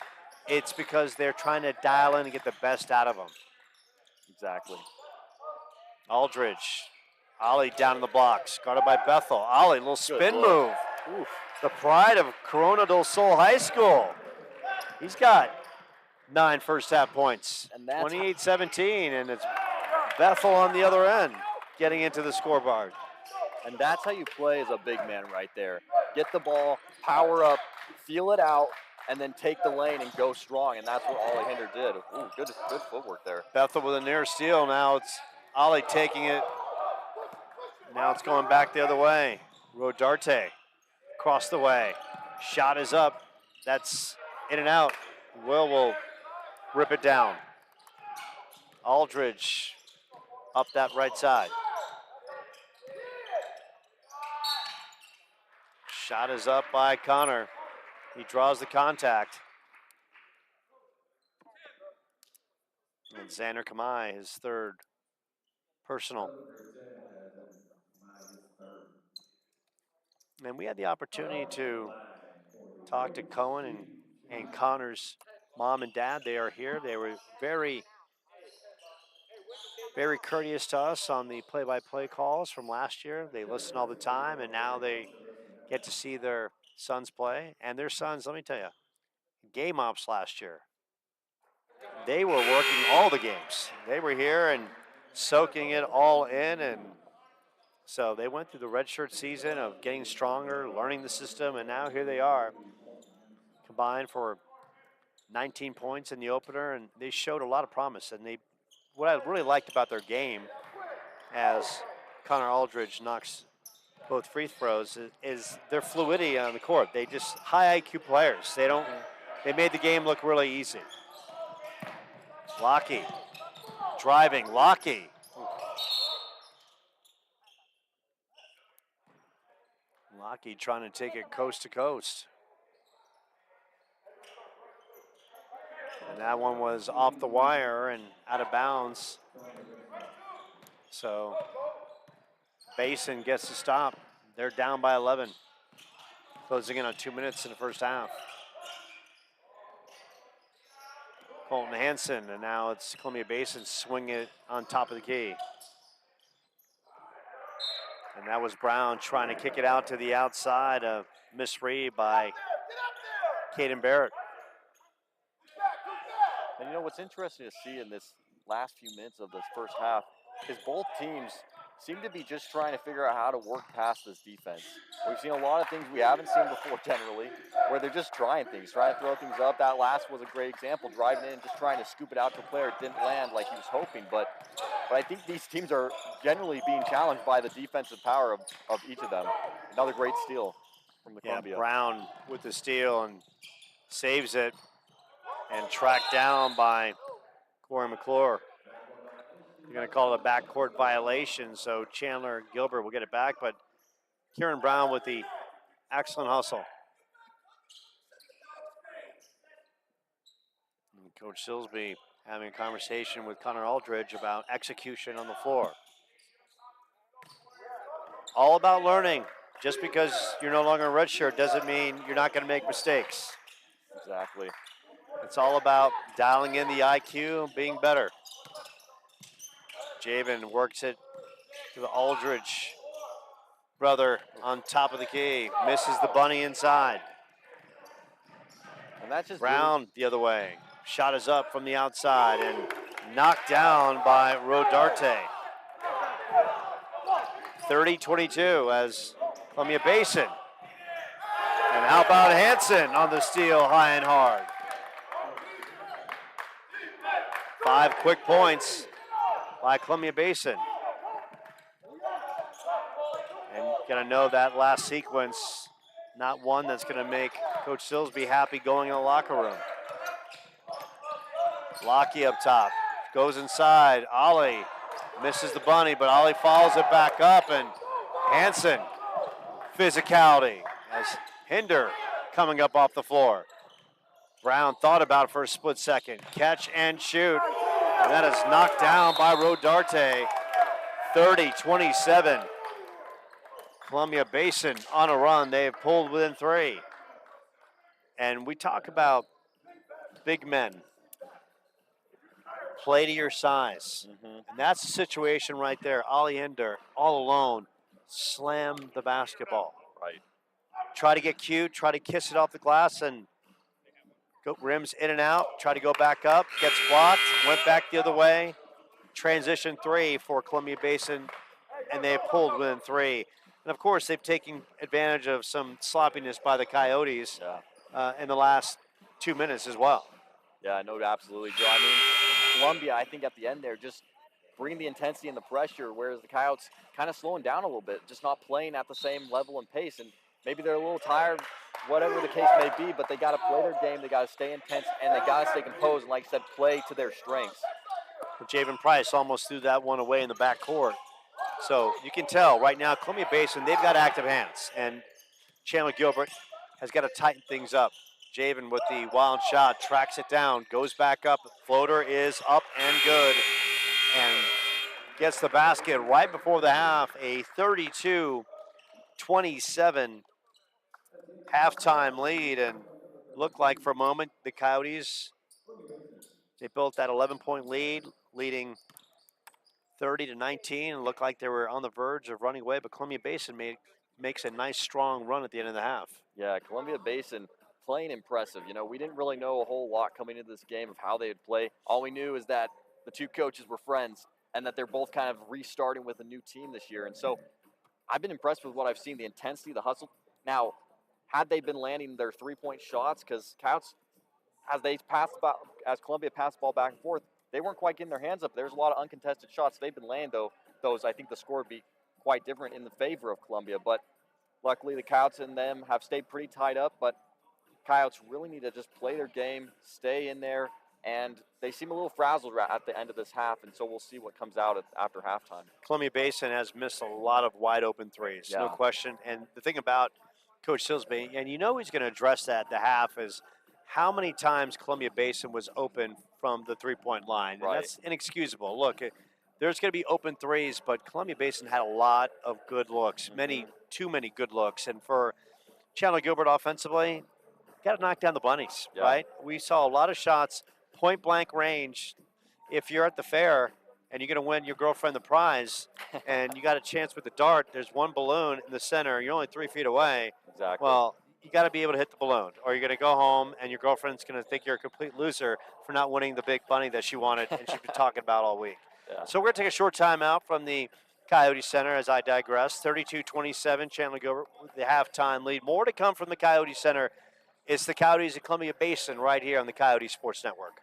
it's because they're trying to dial in and get the best out of them. Exactly. Aldridge. Ollie down in the blocks, guarded by Bethel. Ollie, little spin move. Oof. The pride of Corona del Sol High School. He's got 9 first half points. And that's 28-17, and it's Bethel on the other end getting into the scoreboard. And that's how you play as a big man right there. Get the ball, power up, feel it out, and then take the lane and go strong. And that's what Ollie Hinder did. Ooh, good footwork there. Bethel with a near steal. Now it's Ollie taking it. Now it's going back the other way. Rodarte across the way. Shot is up. That's in and out. Will rip it down. Aldridge up that right side. Shot is up by Connor. He draws the contact. And Xander Kamai, his third personal. And we had the opportunity to talk to Cohen and Connor's mom and dad. They are here. They were very, very courteous to us on the play-by-play calls from last year. They listen all the time, and now they get to see their sons play. And their sons, let me tell you, game ops last year, they were working all the games. They were here and soaking it all in, and so they went through the redshirt season of getting stronger, learning the system, and now here they are, combined for 19 points in the opener, and they showed a lot of promise. And what I really liked about their game, as Connor Aldridge knocks both free throws, is their fluidity on the court. They just high IQ players. They made the game look really easy. Lockey driving. Lockey. Lockey trying to take it coast to coast. And that one was off the wire and out of bounds. So Basin gets to stop. They're down by 11. Closing in on 2 minutes in the first half. Colton Hansen, and now it's Columbia Basin swinging it on top of the key. And that was Brown trying to kick it out to the outside. A misread by Caden Barrett. And you know what's interesting to see in this last few minutes of this first half is both teams seem to be just trying to figure out how to work past this defense. We've seen a lot of things we haven't seen before generally, where they're just trying things, trying to throw things up. That last was a great example, driving in, just trying to scoop it out to a player. It didn't land like he was hoping, but I think these teams are generally being challenged by the defensive power of each of them. Another great steal from the Columbia. Brown with the steal and saves it, and tracked down by Corey McClure. You're going to call it a backcourt violation, so Chandler-Gilbert will get it back, but Kieran Brown with the excellent hustle. And Coach Silsby having a conversation with Connor Aldridge about execution on the floor. All about learning. Just because you're no longer a redshirt doesn't mean you're not going to make mistakes. Exactly. It's all about dialing in the IQ and being better. Javen works it to the Aldridge brother on top of the key. Misses the bunny inside. And that's just Brown the other way. Shot is up from the outside and knocked down by Rodarte. 30-22 as Columbia Basin. And how about Hansen on the steal, high and hard. 5 quick points by Columbia Basin. And gonna know that last sequence, not one that's gonna make Coach Silsby happy going in the locker room. Lockey up top, goes inside, Ollie misses the bunny, but Ollie follows it back up, and Hansen, physicality, as Hinder coming up off the floor. Brown thought about it for a split second, catch and shoot. And that is knocked down by Rodarte. 30-27. Columbia Basin on a run. They have pulled within 3. And we talk about big men. Play to your size. Mm-hmm. And that's the situation right there. Ali Ender, all alone, slam the basketball. Right. Try to get cute, try to kiss it off the glass, and go rims in and out. Try to go back up, gets blocked, went back the other way. Transition three for Columbia Basin, and they pulled within three. And of course, they've taken advantage of some sloppiness by the Coyotes in the last 2 minutes as well. Yeah, no, absolutely, Joe. I mean, Columbia, I think at the end there, just bringing the intensity and the pressure, whereas the Coyotes kind of slowing down a little bit, just not playing at the same level and pace. And maybe they're a little tired, whatever the case may be, but they got to play their game, they got to stay intense, and they got to stay composed, and like I said, play to their strengths. Javen Price almost threw that one away in the backcourt. So you can tell right now, Columbia Basin, they've got active hands, and Chandler-Gilbert has got to tighten things up. Javen with the wild shot, tracks it down, goes back up. Floater is up and good, and gets the basket right before the half. A 32-27 halftime lead, and looked like for a moment the Coyotes, they built that 11-point lead, leading 30-19, and looked like they were on the verge of running away, but Columbia Basin makes a nice strong run at the end of the half. Yeah, Columbia Basin playing impressive. You know, we didn't really know a whole lot coming into this game of how they would play. All we knew is that the two coaches were friends and that they're both kind of restarting with a new team this year. And so I've been impressed with what I've seen, the intensity, the hustle. Now, had they been landing their three-point shots, because Coyotes, as Columbia passed the ball back and forth, they weren't quite getting their hands up. There's a lot of uncontested shots they've been landing, though. Those, I think the score would be quite different in the favor of Columbia. But luckily, the Coyotes and them have stayed pretty tied up, but Coyotes really need to just play their game, stay in there, and they seem a little frazzled at the end of this half, and so we'll see what comes out after halftime. Columbia Basin has missed a lot of wide open threes, no question. And the thing about Coach Silsby, and you know he's going to address that at the half, is how many times Columbia Basin was open from the three-point line. And that's inexcusable. Look, there's going to be open threes, but Columbia Basin had a lot of good looks, too many good looks. And for Chandler-Gilbert offensively, got to knock down the bunnies, right? We saw a lot of shots, point-blank range. If you're at the fair and you're going to win your girlfriend the prize and you got a chance with the dart, there's one balloon in the center, you're only 3 feet away. Exactly. Well, you got to be able to hit the balloon, or you're going to go home and your girlfriend's going to think you're a complete loser for not winning the big bunny that she wanted and she's been talking about all week. So we're going to take a short time out from the Coyote Center as I digress. 32-27, Chandler-Gilbert with the halftime lead. More to come from the Coyote Center. It's the Coyotes at Columbia Basin right here on the Coyote Sports Network.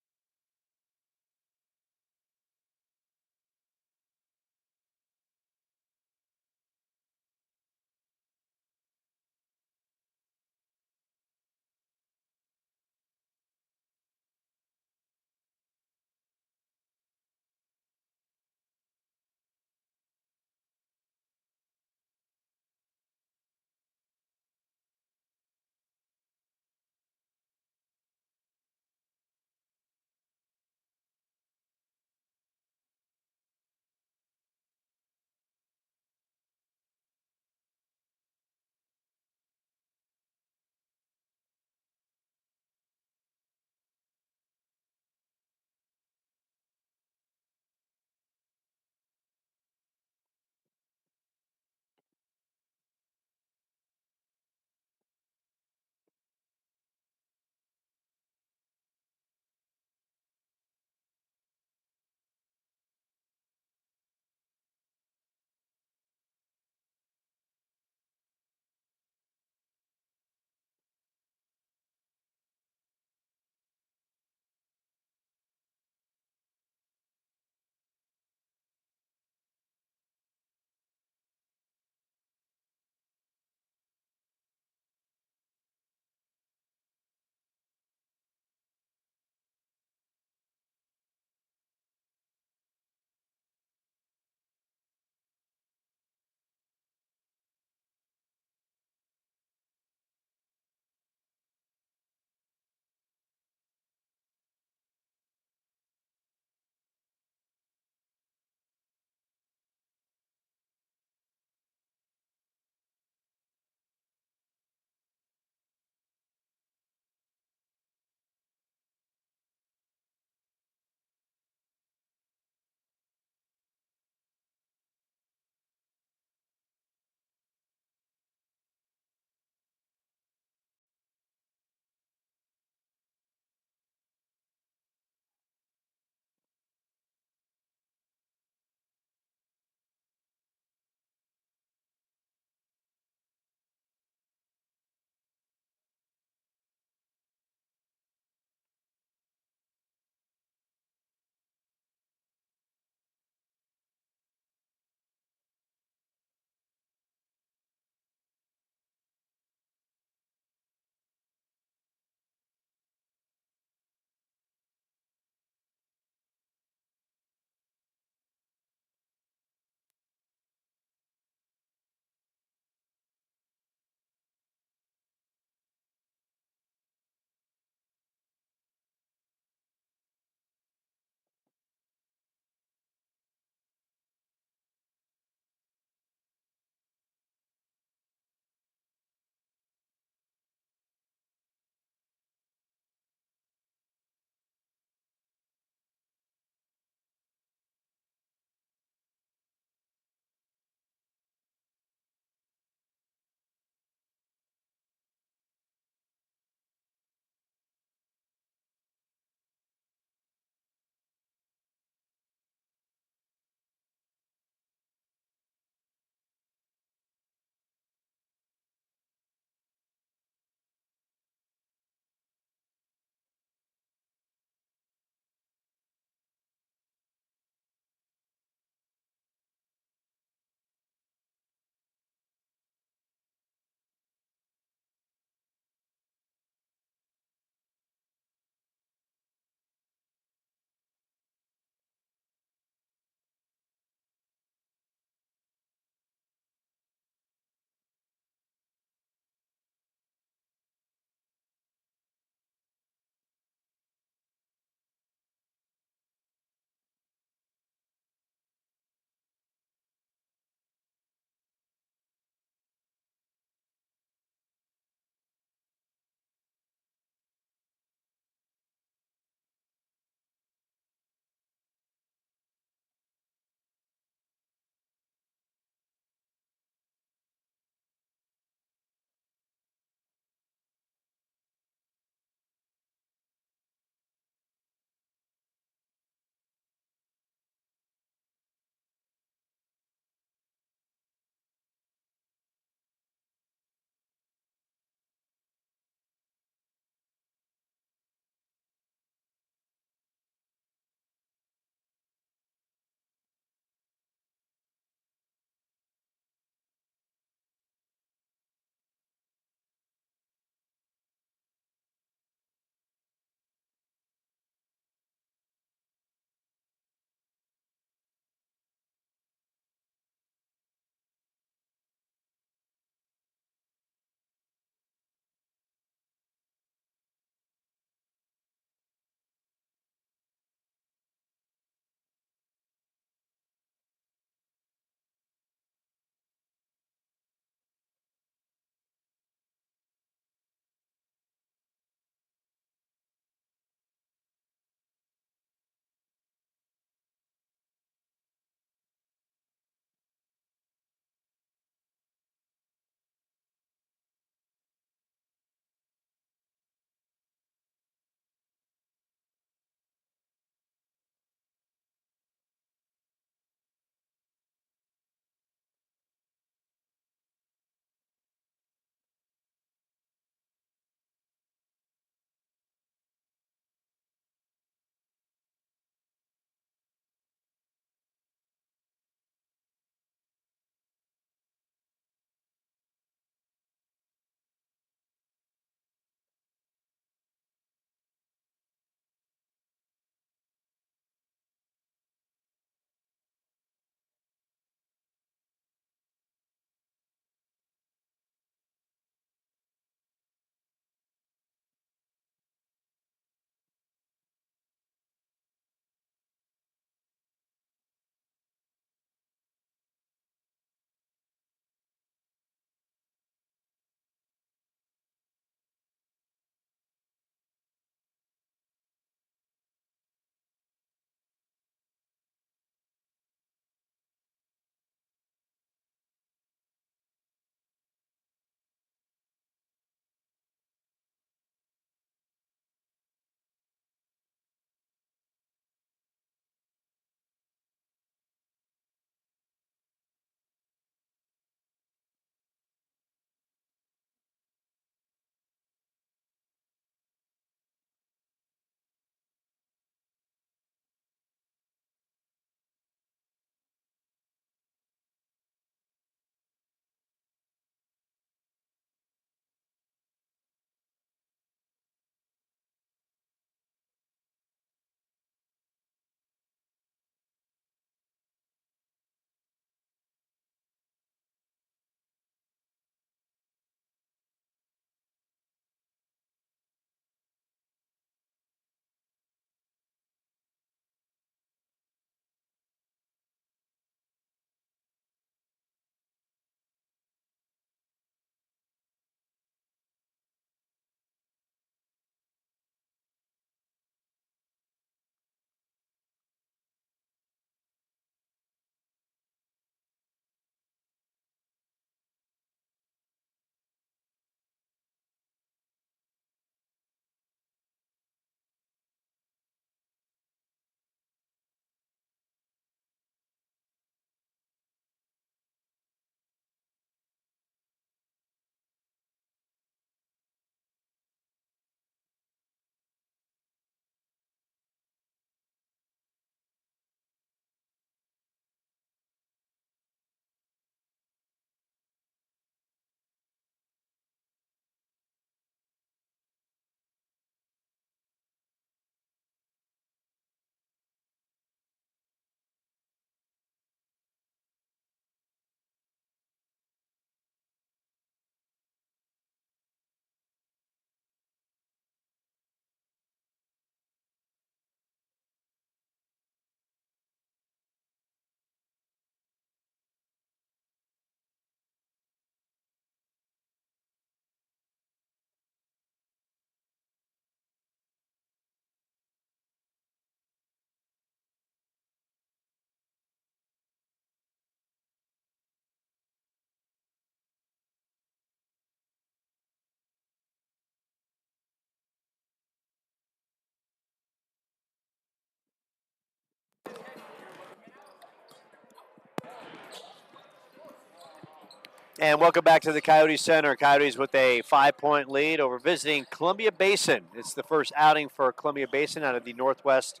And welcome back to the Coyote Center. Coyotes with a 5-point lead over visiting Columbia Basin. It's the first outing for Columbia Basin out of the Northwest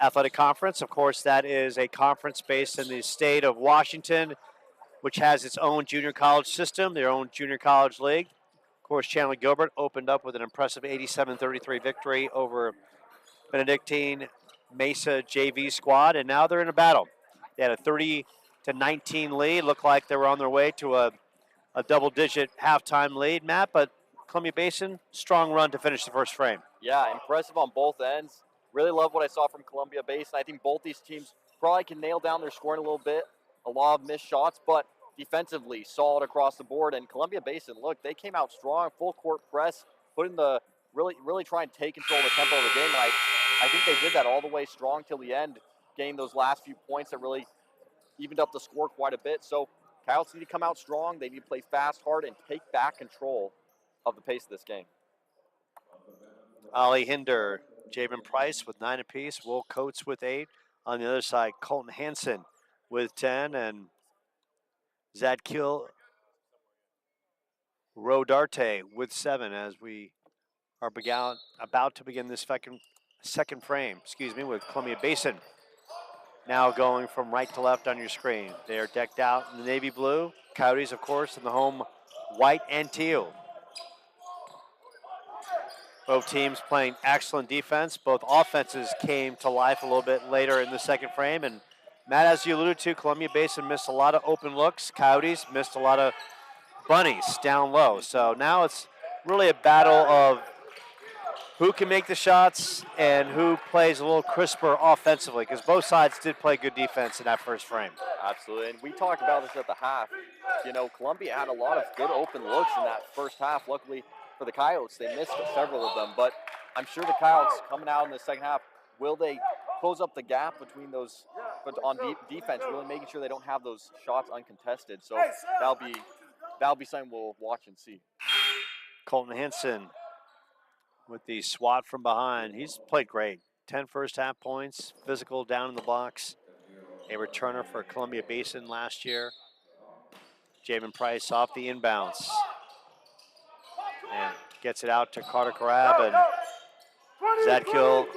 Athletic Conference. Of course, that is a conference based in the state of Washington, which has its own junior college system, their own junior college league. Of course, Chandler-Gilbert opened up with an impressive 87-33 victory over Benedictine Mesa JV squad, and now they're in a battle. They had a 30-19 lead. Looked like they were on their way to a double-digit halftime lead, Matt, but Columbia Basin, strong run to finish the first frame. Yeah, impressive on both ends. Really love what I saw from Columbia Basin. I think both these teams probably can nail down their scoring a little bit. A lot of missed shots, but defensively solid across the board. And Columbia Basin, look, they came out strong, full court press, putting the really try and take control of the tempo of the game. And I think they did that all the way strong till the end, gained those last few points that really evened up the score quite a bit. So Coyotes need to come out strong. They need to play fast, hard, and take back control of the pace of this game. Ali Hinder, Javen Price with 9 apiece, Will Coates with 8. On the other side, Colton Hansen with 10, and Zadkiel Rodarte with 7 as we are about to begin this second frame, with Columbia Basin now going from right to left on your screen. They are decked out in the navy blue. Coyotes, of course, in the home white and teal. Both teams playing excellent defense. Both offenses came to life a little bit later in the second frame. And Matt, as you alluded to, Columbia Basin missed a lot of open looks. Coyotes missed a lot of bunnies down low. So now it's really a battle of who can make the shots and who plays a little crisper offensively, because both sides did play good defense in that first frame. Absolutely, and we talked about this at the half. You know, Columbia had a lot of good open looks in that first half. Luckily for the Coyotes, they missed several of them, but I'm sure the Coyotes coming out in the second half, will they close up the gap between those, but on defense, really making sure they don't have those shots uncontested. So that'll be something we'll watch and see. Colton Henson with the swat from behind. He's played great. 10 first half points, physical down in the box. A returner for Columbia Basin last year. Javen Price off the inbounds. And gets it out to Carter Carab, and Zadkiel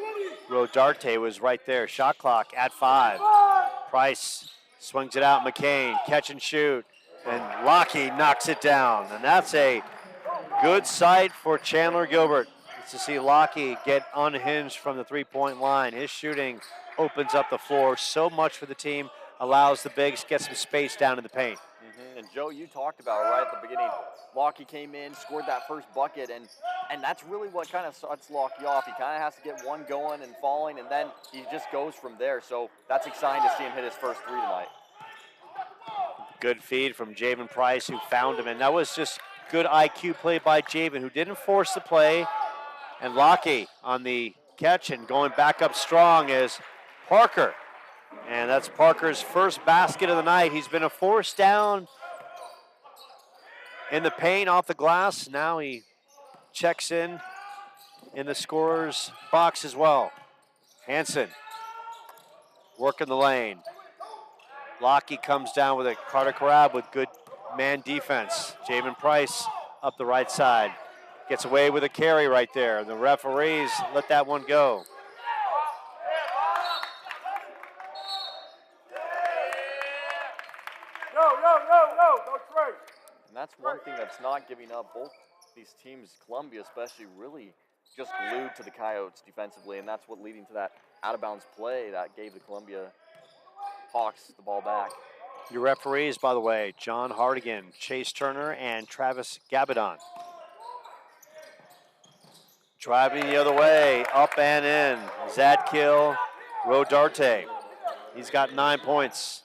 Rodarte was right there. Shot clock at 5. Price swings it out. McCain, catch and shoot. And Lockie knocks it down. And that's a good sight for Chandler-Gilbert. To see Lockie get unhinged from the three-point line. His shooting opens up the floor so much for the team, allows the bigs to get some space down in the paint. And Joe, you talked about it right at the beginning. Lockie came in, scored that first bucket, and that's really what kind of starts Lockie off. He kind of has to get one going and falling, and then he just goes from there. So that's exciting to see him hit his first 3 tonight. Good feed from Javen Price, who found him, and that was just good IQ play by Javen, who didn't force the play. And Lockie on the catch, and going back up strong is Parker. And that's Parker's first basket of the night. He's been a force down in the paint off the glass. Now he checks in the scorer's box as well. Hansen working the lane. Lockie comes down with it. Carter Carab with good man defense. Javen Price up the right side. Gets away with a carry right there. The referees let that one go. And that's one thing that's not giving up. Both these teams, Columbia especially, really just glued to the Coyotes defensively, and that's what leading to that out-of-bounds play that gave the Columbia Hawks the ball back. Your referees, by the way, John Hardigan, Chase Turner, and Travis Gabadon. Driving the other way, up and in, Zadkiel Rodarte. He's got 9 points,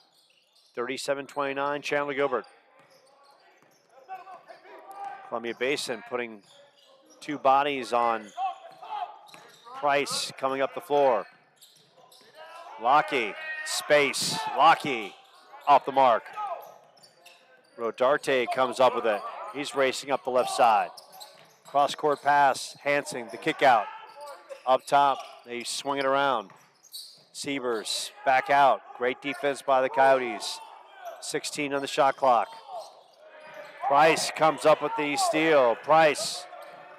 37-29, Chandler-Gilbert. Columbia Basin putting 2 bodies on Price coming up the floor. Lockie, space, Lockie off the mark. Rodarte comes up with it. He's racing up the left side. Cross-court pass, Hansen, the kick out. Up top, they swing it around. Sievers back out. Great defense by the Coyotes. 16 on the shot clock. Price comes up with the steal. Price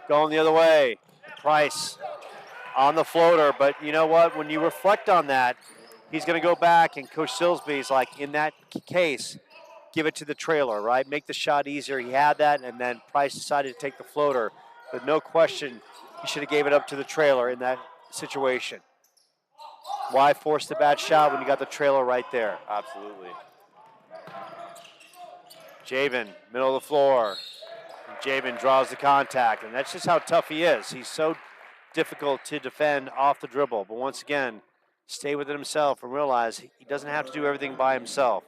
going the other way. Price on the floater, but you know what? When you reflect on that, he's going to go back, and Coach Silsby's like, in that case, give it to the trailer, right? Make the shot easier. He had that, and then Price decided to take the floater. But no question, he should have gave it up to the trailer in that situation. Why force the bad shot when you got the trailer right there? Absolutely. Javen, middle of the floor. Javen draws the contact, and that's just how tough he is. He's so difficult to defend off the dribble. But once again, stay with it himself and realize he doesn't have to do everything by himself.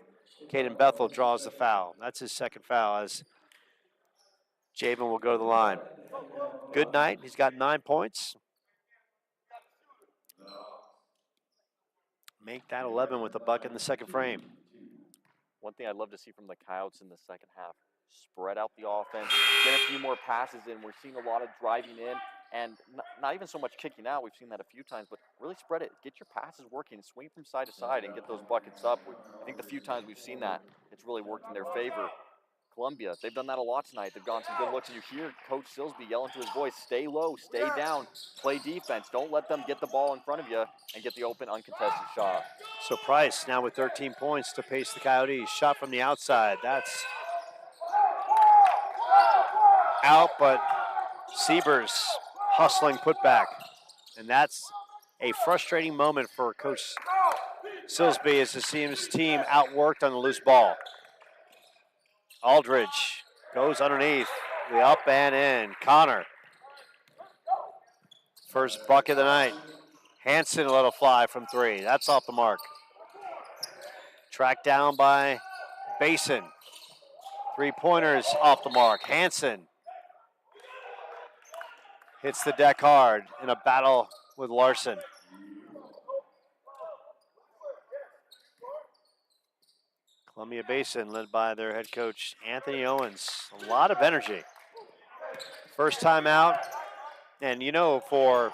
Caden Bethel draws the foul. That's his second foul as Javen will go to the line. Good night. He's got 9 points. Make that 11 with a bucket in the second frame. One thing I'd love to see from the Coyotes in the second half, spread out the offense, get a few more passes in. We're seeing a lot of driving in and not even so much kicking out. We've seen that a few times, but really spread it. Get your passes working, swing from side to side and get those buckets up. I think the few times we've seen that, it's really worked in their favor. Columbia, they've done that a lot tonight. They've gotten some good looks, and you hear Coach Silsby yelling to his boys, stay low, stay down, play defense. Don't let them get the ball in front of you and get the open, uncontested shot. So Price now with 13 points to pace the Coyotes. Shot from the outside. That's out, but Siebers hustling putback. And that's a frustrating moment for Coach Silsby as to see his team outworked on the loose ball. Aldridge goes underneath, the up and in. Connor, first bucket of the night. Hansen let it fly from 3. That's off the mark. Tracked down by Basin. 3-pointers off the mark. Hansen hits the deck hard in a battle with Larson. Columbia Basin led by their head coach, Anthony Owens. A lot of energy. First time out. And you know, for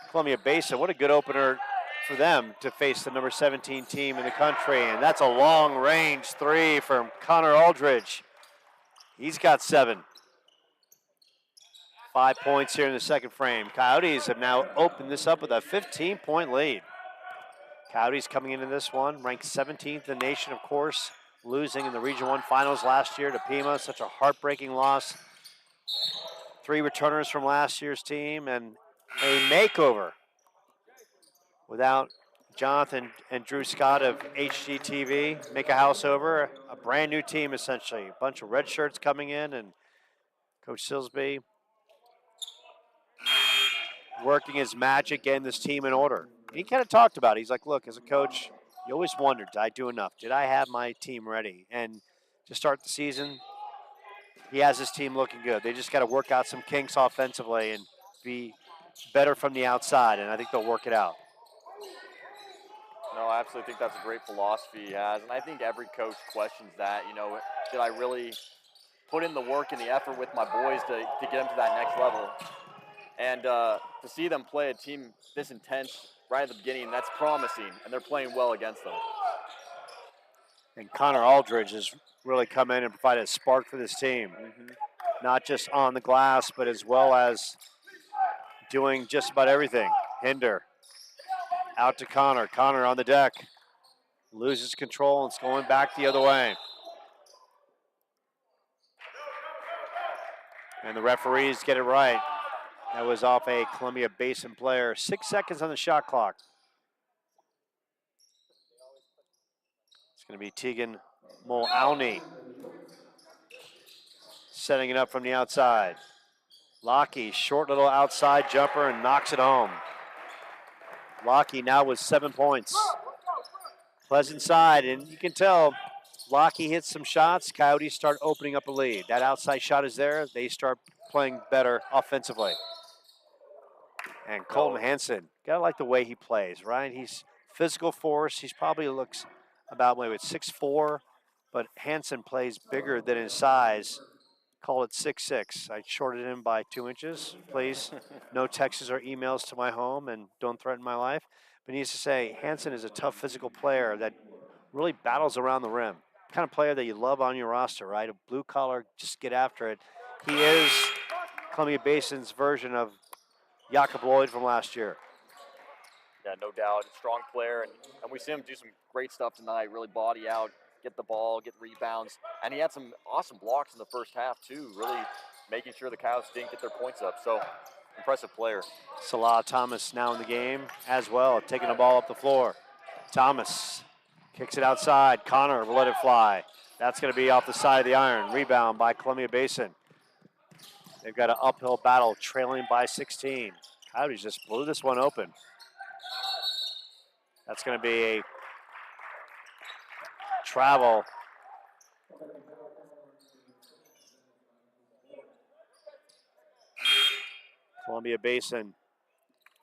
Columbia Basin, what a good opener for them to face the number 17 team in the country. And that's a long range 3 from Connor Aldridge. He's got 7. 5 points here in the second frame. Coyotes have now opened this up with a 15-point lead. Coyotes coming into this one, ranked 17th in the nation, of course, losing in the Region 1 finals last year to Pima. Such a heartbreaking loss. 3 returners from last year's team and a makeover without Jonathan and Drew Scott of HGTV. Make a house over, a brand new team essentially. A bunch of red shirts coming in, and Coach Silsby working his magic, getting this team in order. He kind of talked about it. He's like, look, as a coach, you always wondered, did I do enough? Did I have my team ready? And to start the season, he has his team looking good. They just got to work out some kinks offensively and be better from the outside, and I think they'll work it out. No, I absolutely think that's a great philosophy he has, and I think every coach questions that. You know, did I really put in the work and the effort with my boys to get them to that next level? And to see them play a team this intense right at the beginning, that's promising, and they're playing well against them. And Connor Aldridge has really come in and provided a spark for this team. Not just on the glass, but as well as doing just about everything. Hinder out to Connor. Connor on the deck. Loses control and it's going back the other way. And the referees get it right. That was off a Columbia Basin player. 6 seconds on the shot clock. It's going to be Tegan Muldowney setting it up from the outside. Lockie, short little outside jumper and knocks it home. Lockie now with 7 points. Pleasant side, and you can tell Lockie hits some shots. Coyotes start opening up a lead. That outside shot is there. They start playing better offensively. And Colton Hansen, gotta like the way he plays, right? He's physical force. He's probably looks about maybe 6'4", but Hansen plays bigger than his size. Call it 6'6". I shorted him by 2 inches. Please, no texts or emails to my home, and don't threaten my life. But needs to say, Hansen is a tough physical player that really battles around the rim. kind of player that you love on your roster, right? A blue collar, just get after it. He is Columbia Basin's version of Jakob Lloyd from last year. Yeah, no doubt. Strong player, and we see him do some great stuff tonight, really body out, get the ball, get rebounds. And he had some awesome blocks in the first half, too, really making sure the Coyotes didn't get their points up. So, impressive player. Salah Thomas now in the game as well, taking the ball up the floor. Thomas kicks it outside. Connor will let it fly. That's going to be off the side of the iron. Rebound by Columbia Basin. They've got an uphill battle, trailing by 16. Coyotes just blew this one open. That's going to be a travel. Columbia Basin,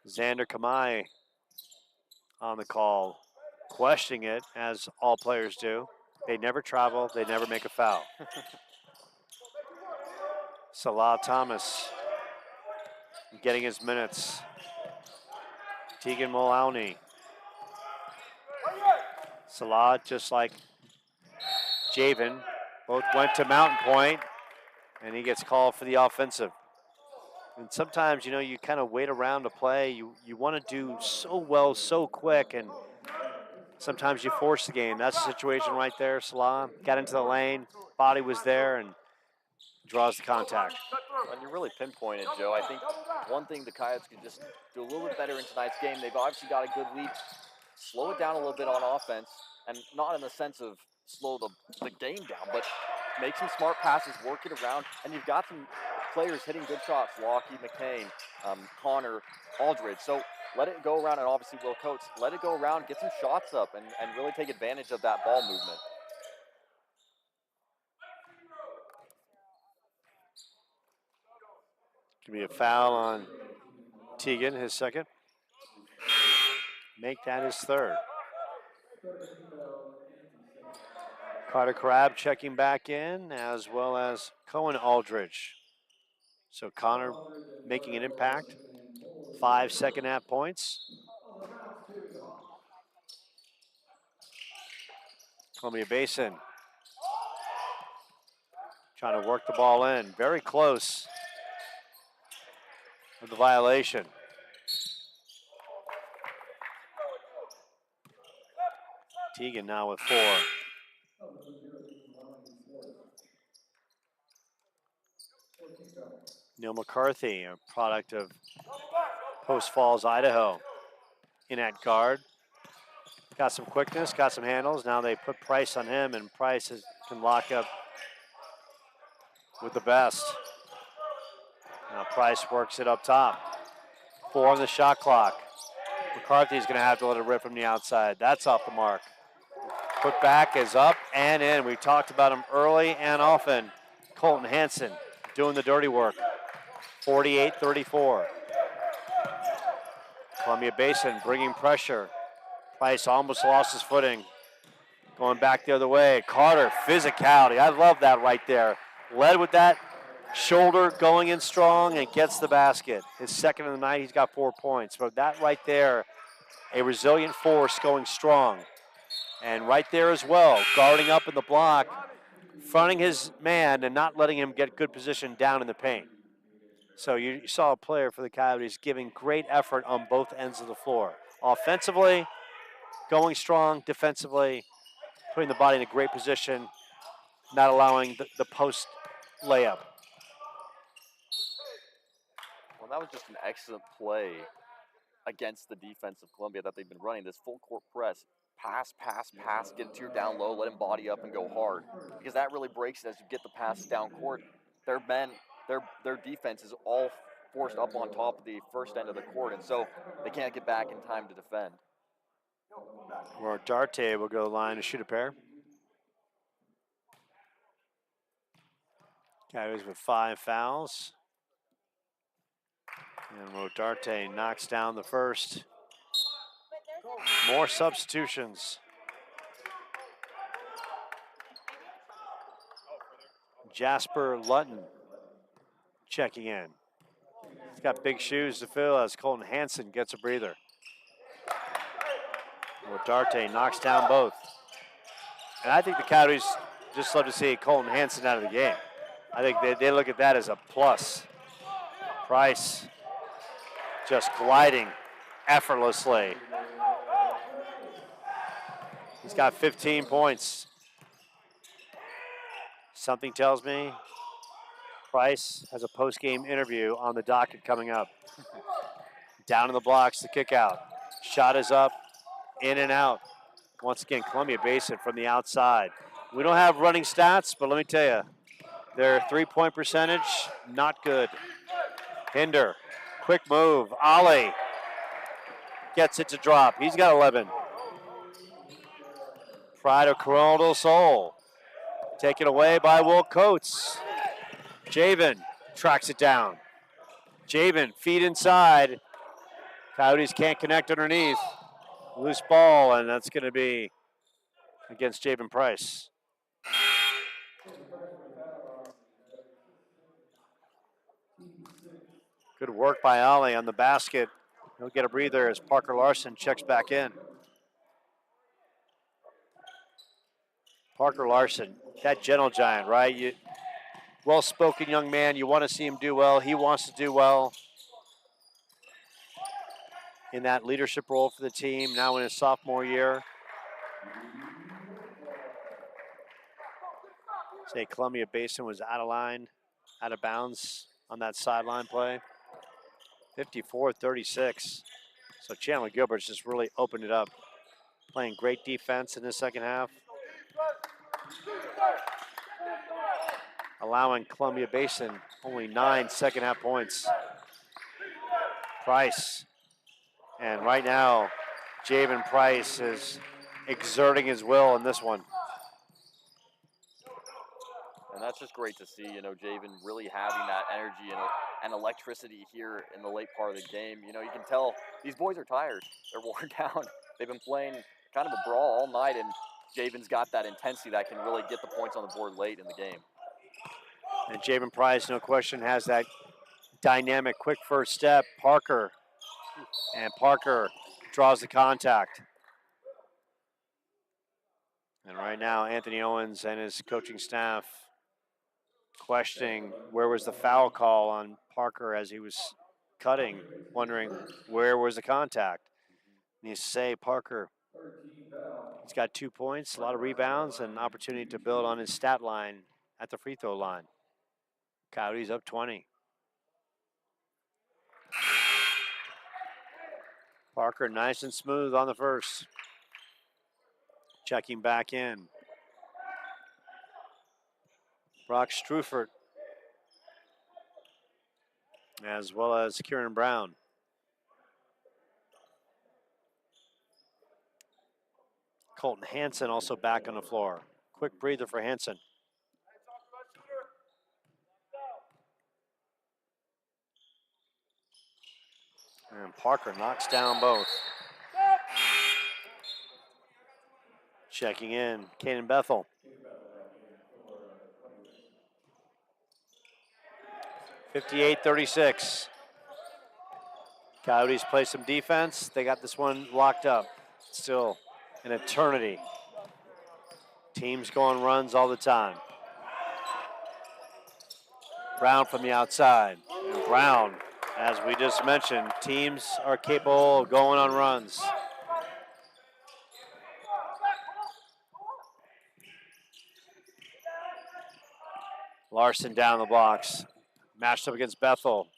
Xander Kamai on the call, questioning it, as all players do. They never travel, they never make a foul. Salah Thomas getting his minutes. Tegan Mullowney. Salah, just like Javen, both went to Mountain Point, and he gets called for the offensive. And sometimes, you know, you kind of wait around to play. You want to do so well, so quick, and sometimes you force the game. That's the situation right there. Salah got into the lane, body was there, and draws the contact. And you really pinpointed, Joe. I think one thing the Coyotes could just do a little bit better in tonight's game, they've obviously got a good lead. Slow it down a little bit on offense, and not in the sense of slow the game down, but make some smart passes, work it around, and you've got some players hitting good shots, Lockie, McCain, Connor, Aldridge. So let it go around, and obviously Will Coates, let it go around, get some shots up, and really take advantage of that ball movement. Gonna be a foul on Teagan, his second. Make that his third. Carter Crab checking back in, as well as Cohen Aldridge. So Connor making an impact. 5 second half points. Columbia Basin trying to work the ball in. Very close with the violation. Teagan now with 4. Neil McCarthy, a product of Post Falls, Idaho, in at guard. Got some quickness, got some handles. Now they put Price on him, and Price can lock up with the best. Now Price works it up top. 4 on the shot clock. McCarthy's going to have to let it rip from the outside. That's off the mark. Put back is up and in. We talked about him early and often. Colton Hansen doing the dirty work. 48-34. Columbia Basin bringing pressure. Price almost lost his footing. Going back the other way. Carter, physicality. I love that right there. Led with that shoulder, going in strong, and gets the basket. His second of the night, he's got 4 points. But that right there, a resilient force going strong. And right there as well, guarding up in the block, fronting his man and not letting him get good position down in the paint. So you saw a player for the Coyotes giving great effort on both ends of the floor. Offensively, going strong. Defensively, putting the body in a great position, not allowing the post layup. Well, that was just an excellent play against the defense of Columbia that they've been running. This full court press, pass, get it to your down low, let him body up and go hard. Because that really breaks it as you get the pass down court. Their defense is all forced up on top of the first end of the court, and so they can't get back in time to defend. Or Darte will go line to shoot a pair. Coyotes with 5 fouls. And Rodarte knocks down the first. More substitutions. Jasper Lutton checking in. He's got big shoes to fill as Colton Hansen gets a breather. Rodarte knocks down both. And I think the Coyotes just love to see Colton Hanson out of the game. I think they look at that as a plus. Price just gliding effortlessly. He's got 15 points. Something tells me Price has a post-game interview on the docket coming up. Down in the blocks, the kick out. Shot is up, in and out. Once again, Columbia Basin from the outside. We don't have running stats, but let me tell you, their three-point percentage, not good. Hinder, quick move. Ollie gets it to drop. He's got 11. Pride of Corona del Sol. Taken away by Will Coates. Javen tracks it down. Javen, feet inside. Coyotes can't connect underneath. Loose ball, and that's going to be against Javen Price. Good work by Ollie on the basket. He'll get a breather as Parker Larson checks back in. Parker Larson, that gentle giant, right? Well-spoken young man. You want to see him do well. He wants to do well in that leadership role for the team, now in his sophomore year. Say Columbia Basin was out of line, out of bounds on that sideline play. 54-36. So Chandler-Gilbert's just really opened it up, playing great defense in the second half. Allowing Columbia Basin only 9 second half points. Price. And right now, Javen Price is exerting his will in this one. And that's just great to see, you know, Javen really having that energy and electricity here in the late part of the game. You know, you can tell these boys are tired. They're worn down. They've been playing kind of a brawl all night, and Javen's got that intensity that can really get the points on the board late in the game. And Javen Price, no question, has that dynamic, quick first step. Parker draws the contact. And right now, Anthony Owens and his coaching staff questioning where was the foul call on Parker as he was cutting, wondering where was the contact. And you say Parker, he's got 2 points, a lot of rebounds, and an opportunity to build on his stat line at the free throw line. Coyotes up 20. Parker nice and smooth on the first. Checking back in. Brock Strufert, as well as Kieran Brown. Colton Hanson also back on the floor. Quick breather for Hanson. And Parker knocks down both. Checking in, Caden Bethel. (58-36). Coyotes play some defense. They got this one locked up. Still an eternity. Teams go on runs all the time. Brown from the outside. And Brown, as we just mentioned, teams are capable of going on runs. Larson down the blocks. Matched up against Bethel.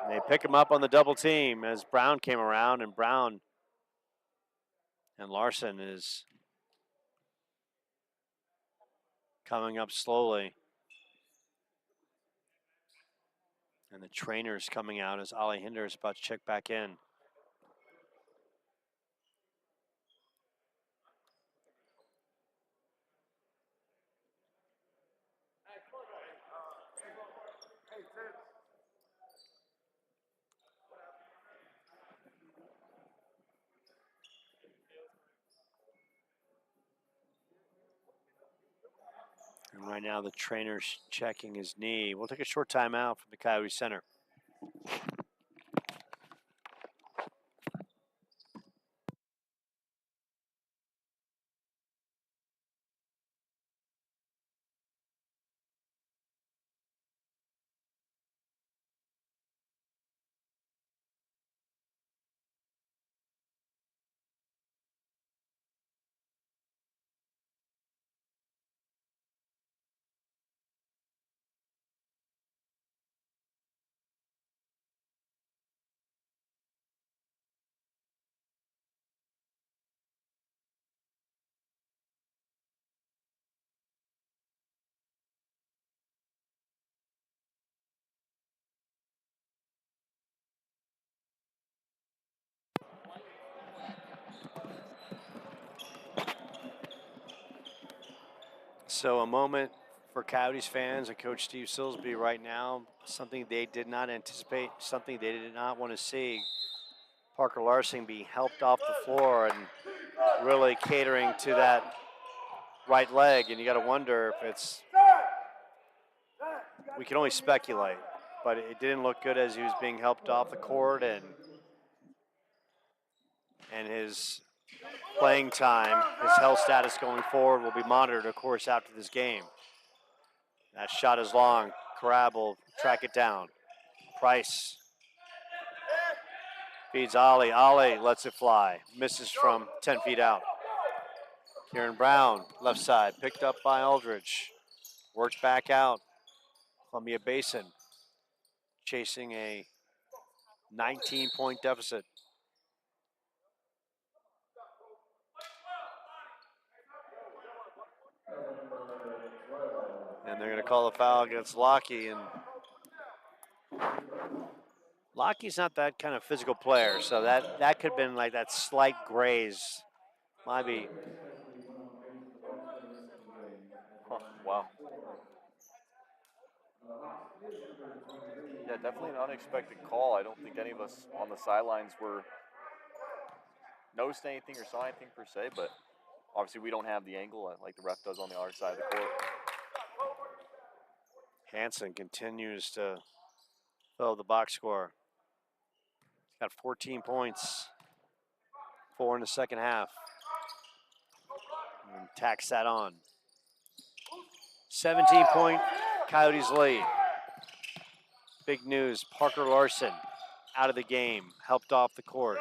And they pick him up on the double team as Brown came around, and Brown and Larson is coming up slowly. And the trainer's coming out as Ollie Hinder is about to check back in. And right now the trainer's checking his knee. We'll take a short timeout from the Coyote Center. So a moment for Coyotes fans and Coach Steve Silsby right now, something they did not anticipate, something they did not want to see. Parker Larson being helped off the floor and really catering to that right leg, and you got to wonder if it's, we can only speculate, but it didn't look good as he was being helped off the court, and his playing time, his health status going forward will be monitored, of course, after this game. That shot is long. Crab will track it down. Price feeds Ollie. Ollie lets it fly. Misses from 10 feet out. Kieran Brown, left side, picked up by Aldridge. Worked back out. Columbia Basin chasing a 19-point deficit. And they're going to call the foul against Lockie. And Lockie's not that kind of physical player, so that could have been like that slight graze. Might be. Huh, wow. Yeah, definitely an unexpected call. I don't think any of us on the sidelines were noticed anything or saw anything per se, but obviously we don't have the angle like the ref does on the other side of the court. Hansen continues to fill the box score. He's got 14 points, 4 in the second half. And tacks that on. 17-point Coyotes lead. Big news, Parker Larson out of the game, helped off the court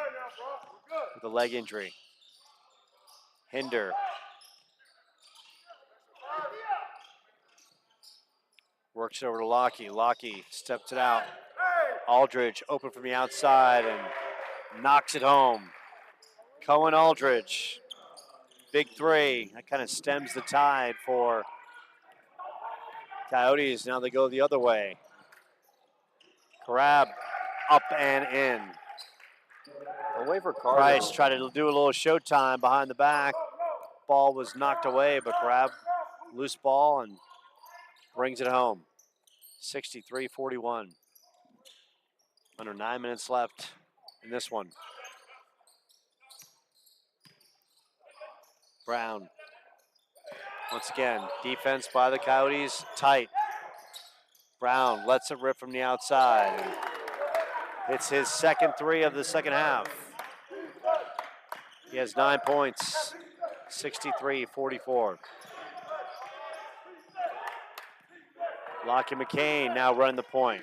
with a leg injury. Hinder. Works it over to Lockie. Lockie steps it out. Aldridge open from the outside and knocks it home. Cohen Aldridge. Big three. That kind of stems the tide for Coyotes. Now they go the other way. Crab up and in. Away for Carter. Price tried to do a little showtime behind the back. Ball was knocked away, but Crab, loose ball and brings it home. 63-41. Under 9 minutes left in this one. Brown. Once again, defense by the Coyotes, tight. Brown lets it rip from the outside. It's his second three of the second half. He has 9 points, 63-44. Lockie McCain now running the point.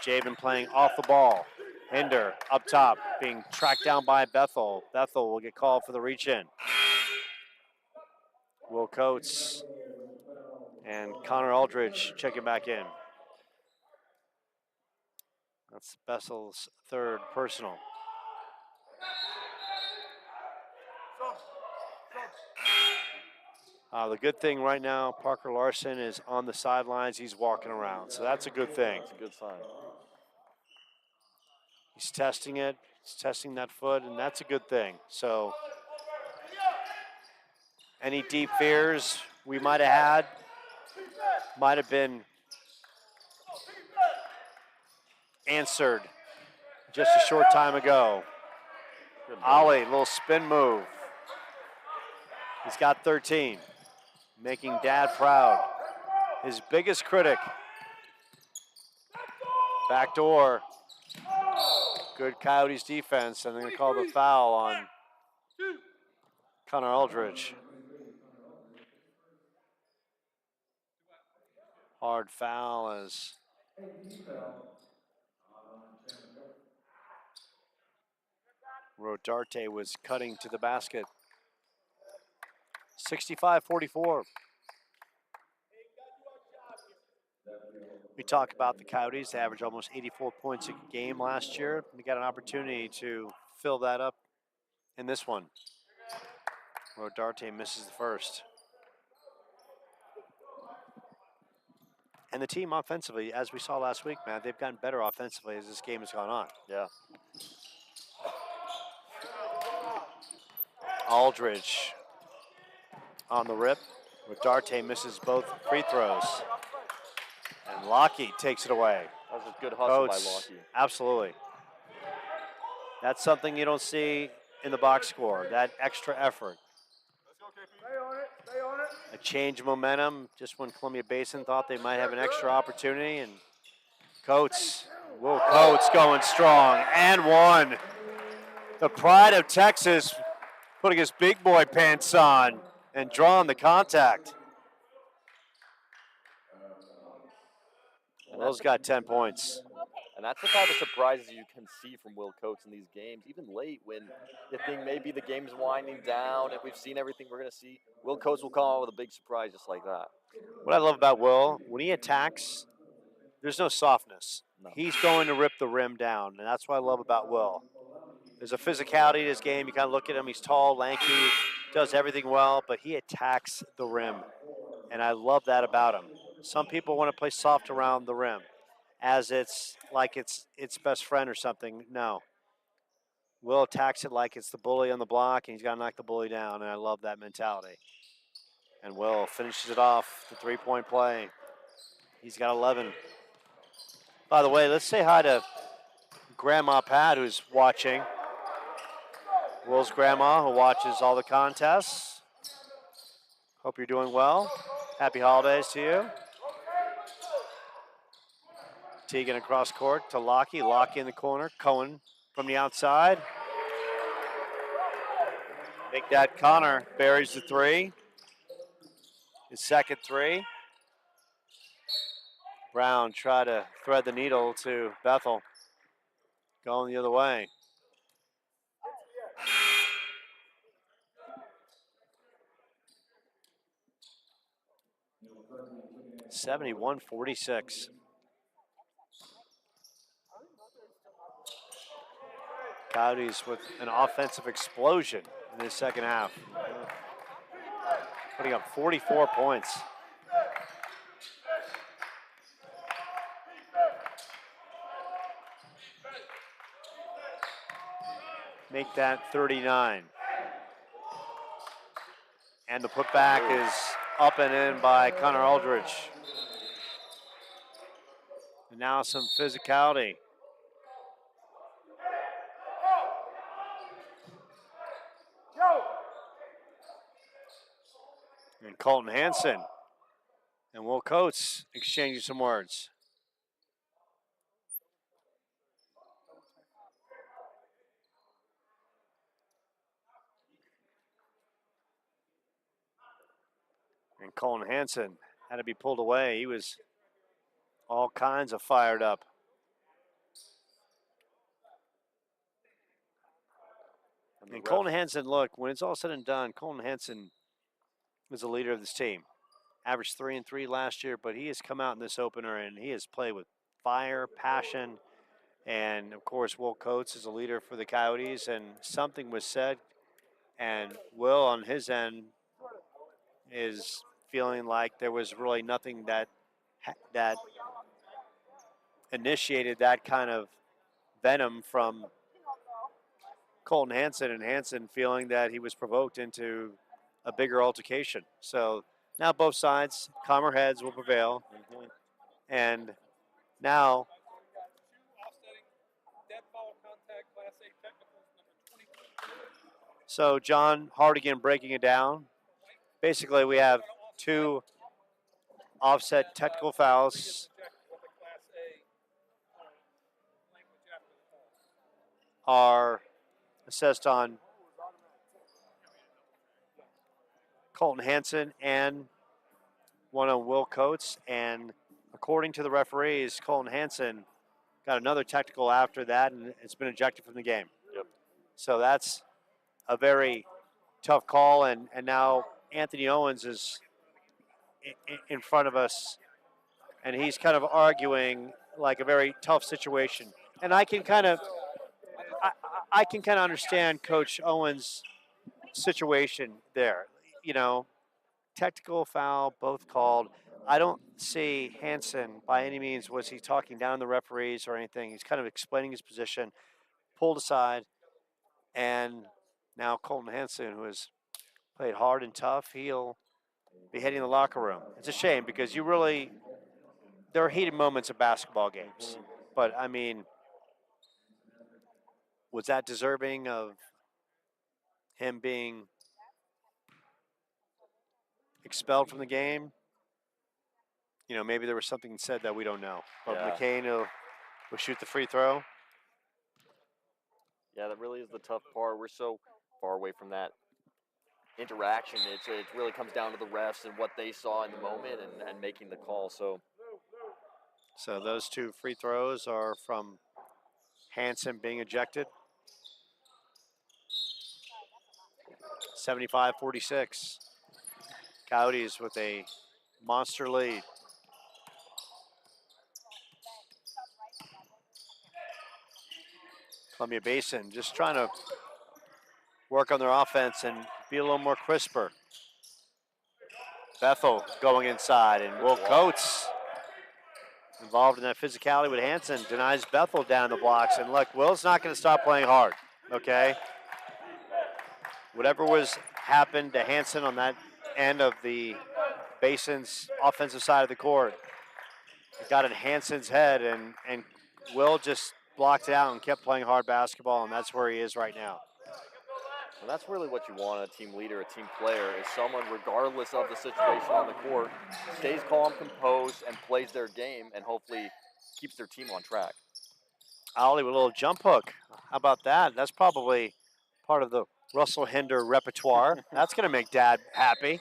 Javen playing off the ball. Hinder up top, being tracked down by Bethel. Bethel will get called for the reach-in. Will Coates and Connor Aldridge checking back in. That's Bethel's third personal. The good thing right now, Parker Larson is on the sidelines. He's walking around, so that's a good thing. That's a good sign. He's testing it. He's testing that foot, and that's a good thing. So any deep fears we might have had might have been answered just a short time ago. Ollie, little spin move. He's got 13, making Dad proud. His biggest critic. Backdoor. Good Coyotes defense, and they're going to call the foul on Connor Aldridge. Hard foul as Rodarte was cutting to the basket. 65-44. We talk about the Coyotes. They averaged almost 84 points a game last year. They got an opportunity to fill that up in this one. Rodarte misses the first. And the team offensively, as we saw last week, man, they've gotten better offensively as this game has gone on. Yeah. Aldridge on the rip. Rodarte misses both free throws. And Lockie takes it away. That was a good hustle by Coates, Lockie. absolutely. That's something you don't see in the box score, that extra effort. A change of momentum just when Columbia Basin thought they might have an extra opportunity, and Coates going strong, and one. The pride of Texas putting his big boy pants on and drawing the contact. And Will's got 10 points. And that's the type of surprises you can see from Will Coates in these games, even late when you think maybe the game's winding down and we've seen everything we're going to see. Will Coates will come out with a big surprise just like that. What I love about Will, when he attacks, there's no softness. No. He's going to rip the rim down, and that's what I love about Will. There's a physicality to his game. You kind of look at him. He's tall, lanky, does everything well, but he attacks the rim, and I love that about him. Some people want to play soft around the rim, as it's like it's best friend or something. No. Will attacks it like it's the bully on the block, and he's got to knock the bully down, and I love that mentality. And Will finishes it off, the three-point play. He's got 11. By the way, let's say hi to Grandma Pat, who's watching. Will's grandma, who watches all the contests. Hope you're doing well. Happy holidays to you. Teagan across court to Lockie. Lockie in the corner. Cohen from the outside. Make that Connor buries the three. His second three. Brown try to thread the needle to Bethel. Going the other way. (71-46). Coyotes with an offensive explosion in the second half. Putting up 44 points. Make that 39. And the putback is up and in by Connor Aldridge. And now some physicality. And Colton Hansen and Will Coates exchanging some words. And Colton Hansen had to be pulled away. He was all kinds of fired up. And Colton Hansen, look, when it's all said and done, Colton Hansen is the leader of this team. Averaged 3 and 3 last year, but he has come out in this opener and he has played with fire, passion, and of course, Will Coates is a leader for the Coyotes, and something was said, and Will on his end is feeling like there was really nothing that initiated that kind of venom from Colton Hansen, and Hansen feeling that he was provoked into a bigger altercation. So now both sides, calmer heads will prevail. And now so John Hardigan breaking it down. Basically, we have 2 offset technical fouls are assessed on Colton Hansen and one on Will Coates. And according to the referees, Colton Hansen got another technical after that, and it's been ejected from the game. Yep. So that's a very tough call, and now Anthony Owens is in front of us, and he's kind of arguing like a very tough situation. And I can kind of understand Coach Owens' situation there. You know, technical foul, both called. I don't see Hansen by any means was he talking down the referees or anything. He's kind of explaining his position, pulled aside, and now Colton Hansen, who has played hard and tough, he'll be hitting the locker room. It's a shame because there are heated moments of basketball games. But, I mean, was that deserving of him being expelled from the game? Maybe there was something said that we don't know. But Yeah. McCain will shoot the free throw. Yeah, that really is the tough part. We're so far away from that interaction. It really comes down to the refs and what they saw in the moment and making the call. So those 2 free throws are from Hansen being ejected. 75-46. Coyotes with a monster lead. Columbia Basin just trying to work on their offense and be a little more crisper. Bethel going inside, and Will Coates involved in that physicality with Hansen denies Bethel down the blocks. And look, Will's not going to stop playing hard, okay? Whatever happened to Hansen on that end of the Basin's offensive side of the court, it got in Hansen's head, and Will just blocked it out and kept playing hard basketball, and that's where he is right now. And that's really what you want in a team leader, a team player, is someone, regardless of the situation on the court, stays calm, composed, and plays their game, and hopefully keeps their team on track. Ollie with a little jump hook. How about that? That's probably part of the Russell Hinder repertoire. That's going to make Dad happy.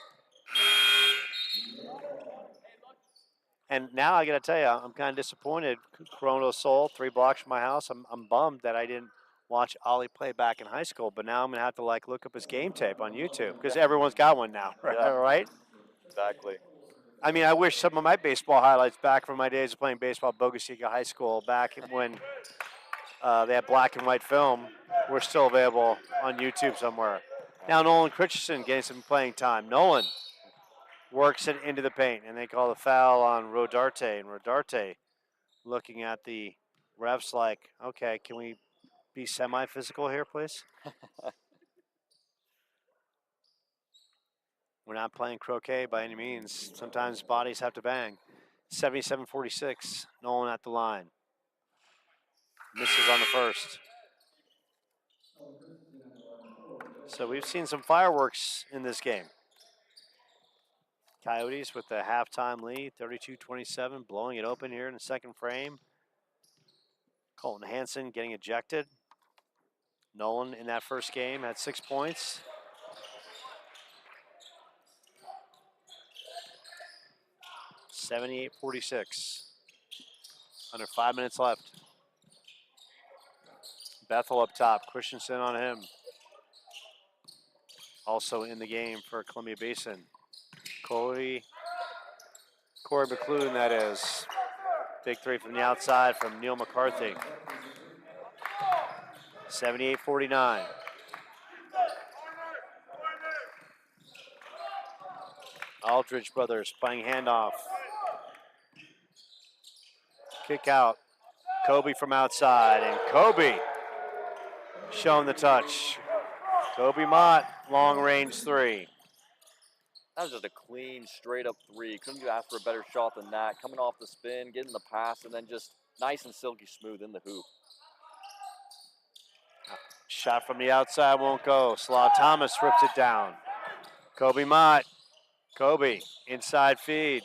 And now I got to tell you, I'm kind of disappointed. Corona Soul, 3 blocks from my house. I'm bummed that I didn't watch Ollie play back in high school, but now I'm going to have to look up his game tape on YouTube because everyone's got one now, Yeah. right? Exactly. I mean, I wish some of my baseball highlights back from my days of playing baseball at Bogosiga High School back when they had black and white film were still available on YouTube somewhere. Now Nolan Christensen getting some playing time. Nolan works it into the paint, and they call the foul on Rodarte. And Rodarte looking at the refs like, okay, can we be semi-physical here, please? We're not playing croquet by any means. Sometimes bodies have to bang. 77-46, Nolan at the line. Misses on the first. So we've seen some fireworks in this game. Coyotes with the halftime lead, 32-27, blowing it open here in the second frame. Colton Hansen getting ejected. Nolan in that first game had 6 points. $78-46. Under 5 minutes left. Bethel up top, Christensen on him. Also in the game for Columbia Basin. Corey McClune, that is. Big 3 from the outside from Neil McCarthy. 78-49. Aldridge brothers playing handoff. Kick out. Kobe from outside, and Kobe showing the touch. Kobe Mott, long range 3. That was just a clean, straight-up 3. Couldn't you ask for a better shot than that? Coming off the spin, getting the pass, and then just nice and silky smooth in the hoop. Shot from the outside won't go. Slaw Thomas rips it down. Kobe Mott. Kobe, inside feed.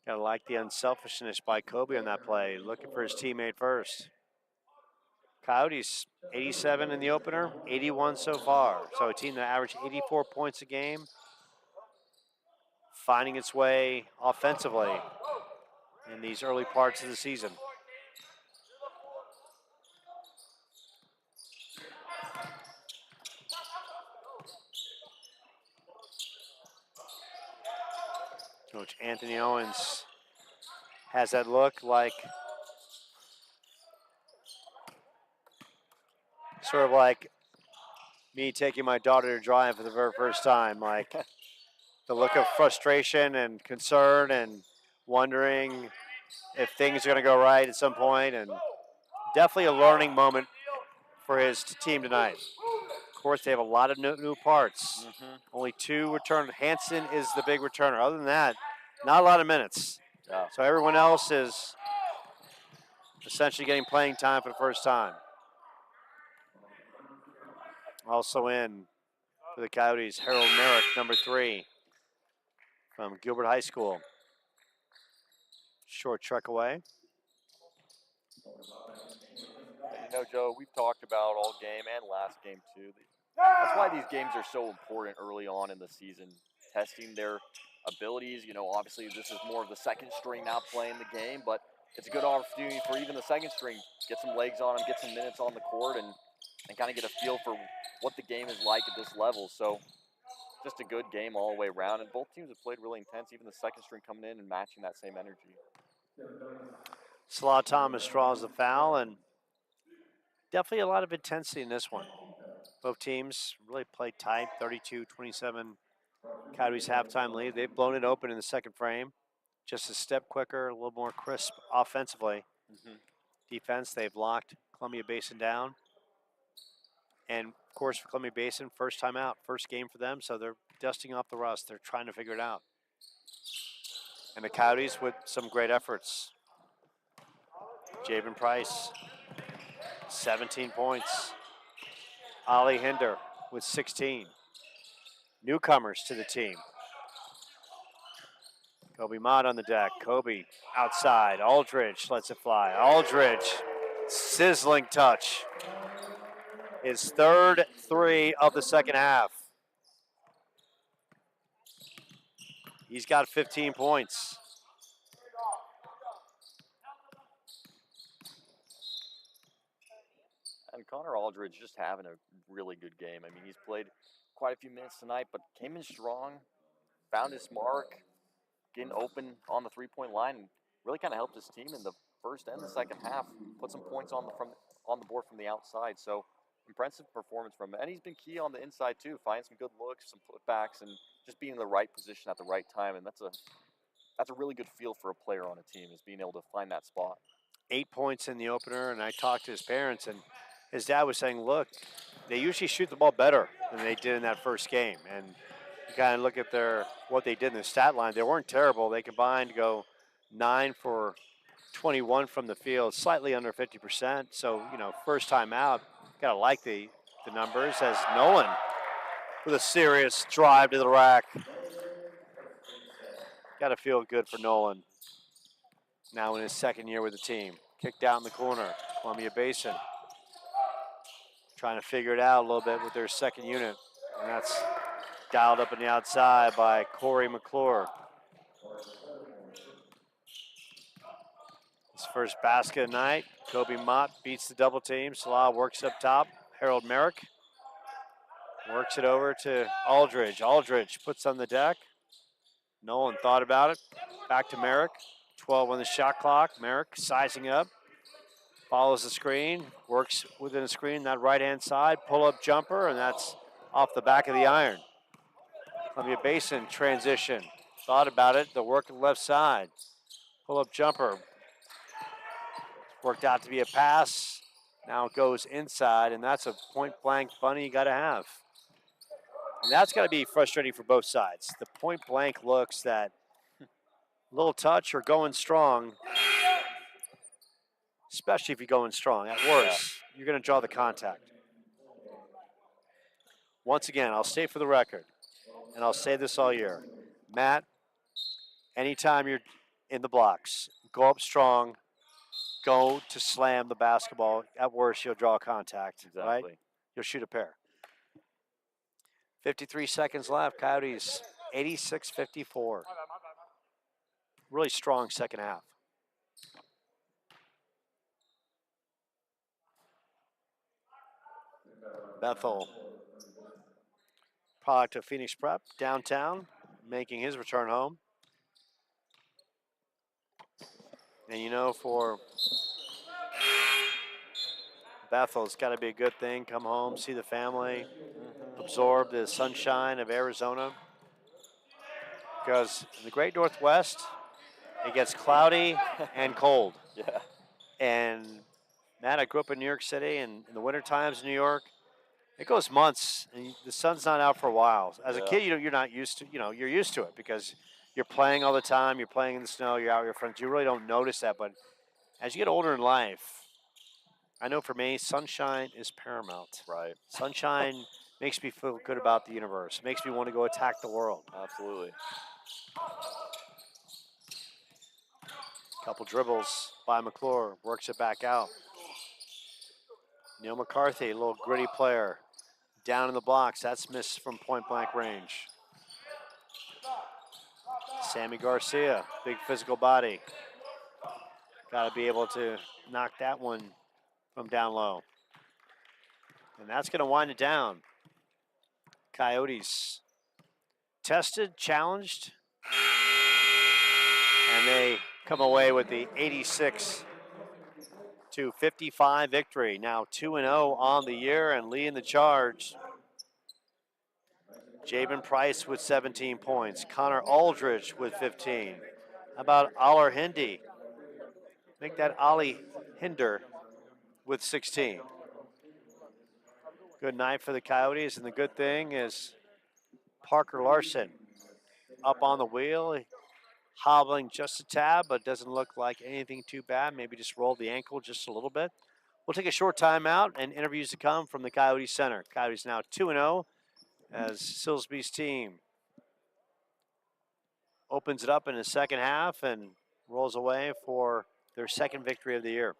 Gotta like the unselfishness by Kobe on that play, looking for his teammate first. Coyotes, 87 in the opener, 81 so far. So a team that averaged 84 points a game, finding its way offensively in these early parts of the season. Coach Anthony Owens has that look like, sort of like me taking my daughter to drive for the very first time, like the look of frustration and concern and wondering if things are going to go right at some point, and definitely a learning moment for his team tonight. course, they have a lot of new parts. Mm-hmm. Only 2 returned. Hansen is the big returner. Other than that, not a lot of minutes. Yeah. So everyone else is essentially getting playing time for the first time. Also in for the Coyotes, Harold Merrick, number 3 from Gilbert High School. Short trek away. And Joe, we've talked about all game and last game too. That's why these games are so important early on in the season, testing their abilities. Obviously this is more of the second string now playing the game, but it's a good opportunity for even the second string get some legs on them, get some minutes on the court, and kind of get a feel for what the game is like at this level. So just a good game all the way around, and both teams have played really intense. Even the second string coming in and matching that same energy. Slaw Thomas draws the foul, and definitely a lot of intensity in this one. Both teams really played tight, 32-27 Coyotes halftime lead. They've blown it open in the second frame. Just a step quicker, a little more crisp offensively. Mm-hmm. Defense, they've locked Columbia Basin down. And, of course, for Columbia Basin, first time out, first game for them, so they're dusting off the rust. They're trying to figure it out. And the Coyotes with some great efforts. Javen Price, 17 points. Ollie Hinder with 16. Newcomers to the team. Kobe Mott on the deck. Kobe outside. Aldridge lets it fly. Aldridge, sizzling touch. His third 3 of the second half. He's got 15 points. And Connor Aldridge just having a really good game. I mean, he's played quite a few minutes tonight, but came in strong, found his mark, getting open on the three-point line, and really kind of helped his team in the first and the second half. Put some points on the board from the outside. So impressive performance from him. And he's been key on the inside too, finding some good looks, some putbacks, and just being in the right position at the right time. And that's a really good feel for a player on a team, is being able to find that spot. 8 points in the opener, and I talked to his parents, and his dad was saying, look, they usually shoot the ball better than they did in that first game. And you kind of look at what they did in the stat line. They weren't terrible. They combined to go 9 for 21 from the field, slightly under 50%. So, first time out, got to like the numbers, as Nolan with a serious drive to the rack. Got to feel good for Nolan. Now in his second year with the team. Kicked out in the corner. Columbia Basin trying to figure it out a little bit with their second unit. And that's dialed up on the outside by Corey McClure. His first basket of the night. Kobe Mott beats the double team. Salah works up top. Harold Merrick works it over to Aldridge. Aldridge puts on the deck. Nolan thought about it. Back to Merrick. 12 on the shot clock. Merrick sizing up. Follows the screen. Works within the screen, that right-hand side. Pull-up jumper, and that's off the back of the iron. Columbia Basin transition. Thought about it. They'll work the left side. Pull-up jumper. Worked out to be a pass. Now it goes inside, and that's a point-blank bunny you got to have. And that's got to be frustrating for both sides. The point-blank looks that little touch or going strong, especially if you're going strong. At worst, you're going to draw the contact. Once again, I'll say for the record, and I'll say this all year, Matt, anytime you're in the blocks, go up strong, go to slam the basketball. At worst, you'll draw contact, Exactly. right? You'll shoot a pair. 53 seconds left. Coyotes 86-54. Really strong second half. Bethel, product of Phoenix Prep, downtown, making his return home. And for Bethel, it's got to be a good thing. Come home, see the family, absorb the sunshine of Arizona. Because in the great Northwest, it gets cloudy and cold. Yeah. And, Matt, I grew up in New York City, and in the winter times in New York, It goes months, and the sun's not out for a while. As a Yeah. kid, you're not used to, you're used to it because you're playing all the time. You're playing in the snow. You're out with your friends. You really don't notice that. But as you get older in life, I know for me, sunshine is paramount. Right. Sunshine makes me feel good about the universe. Makes me want to go attack the world. Absolutely. Couple dribbles by McClure, works it back out. Neil McCarthy, a little gritty player. Down in the blocks, that's missed from point blank range. Sammy Garcia, big physical body. Got to be able to knock that one from down low. And that's going to wind it down. Coyotes tested, challenged, and they come away with the 86-55 victory. Now 2-0 on the year and leading the charge. Jabin Price with 17 points. Connor Aldridge with 15. How about Aller Hindi? Make that Ollie Hinder with 16. Good night for the Coyotes, and the good thing is Parker Larson up on the wheel, hobbling just a tad, but doesn't look like anything too bad. Maybe just rolled the ankle just a little bit. We'll take a short timeout and interviews to come from the Coyotes Center. Coyotes now 2-0 as Silsbee's team opens it up in the second half and rolls away for their second victory of the year.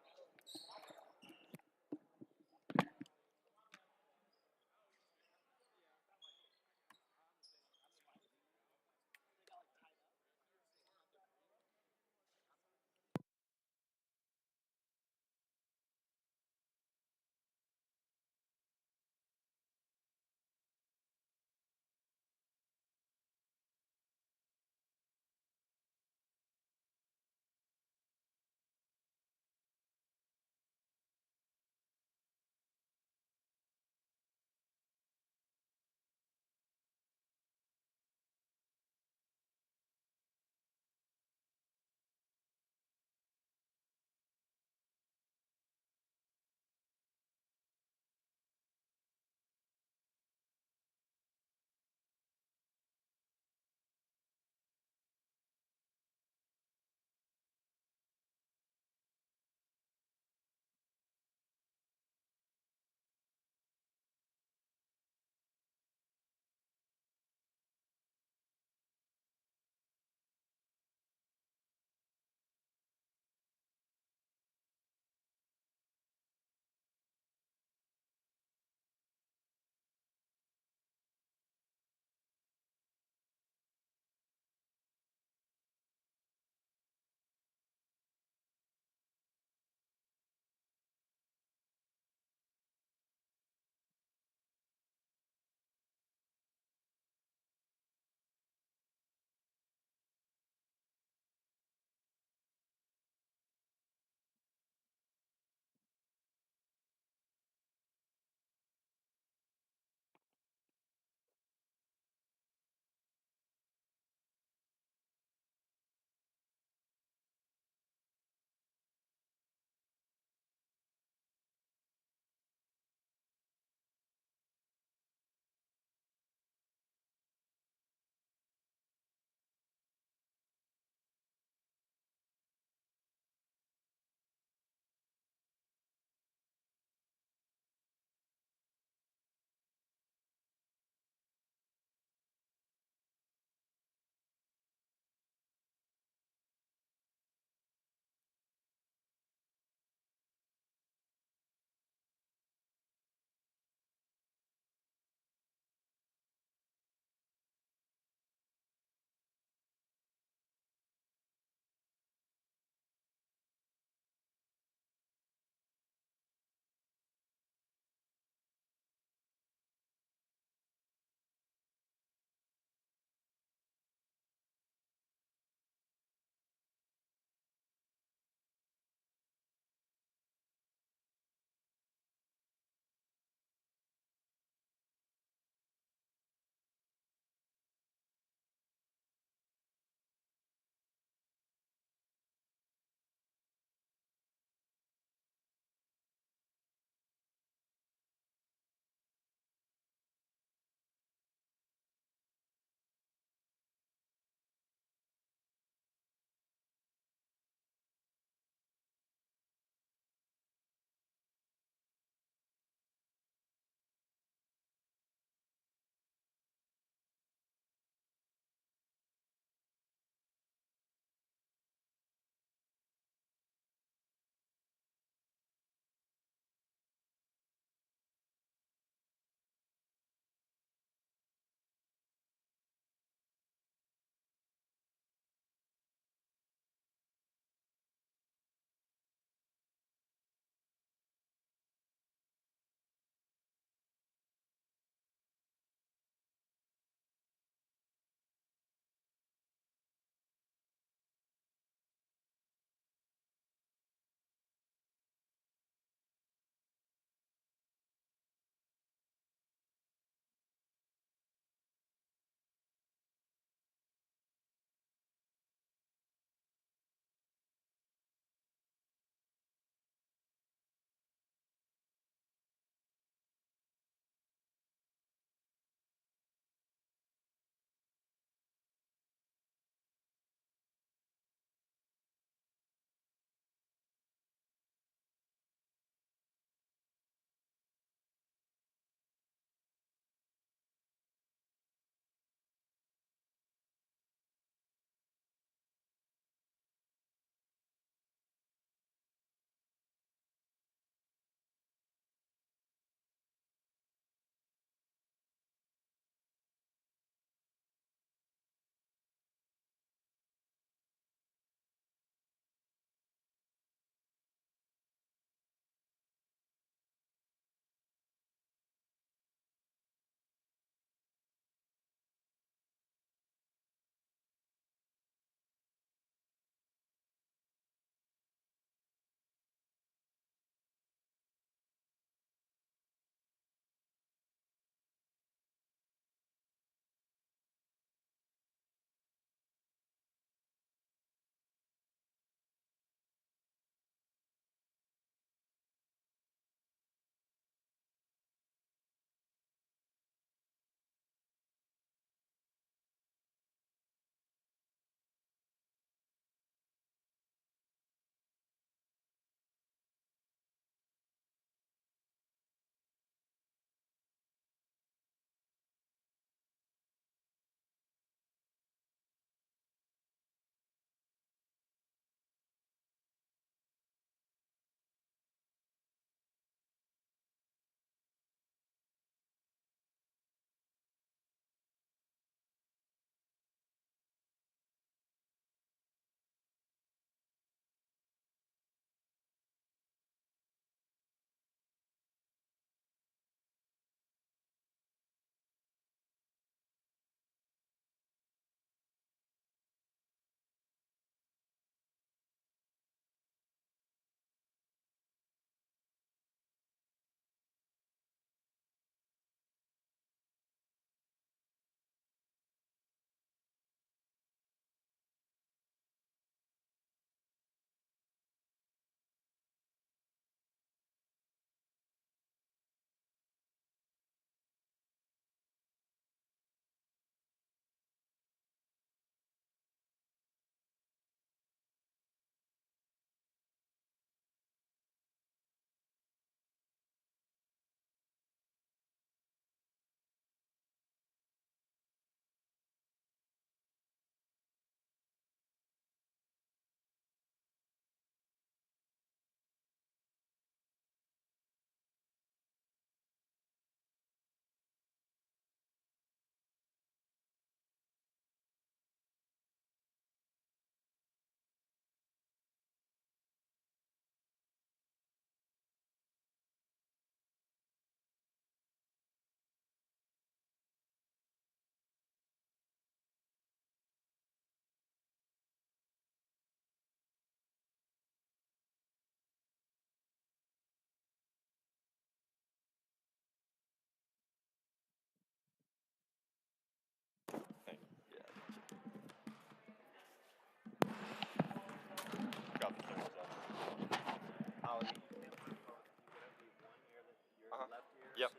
Yep.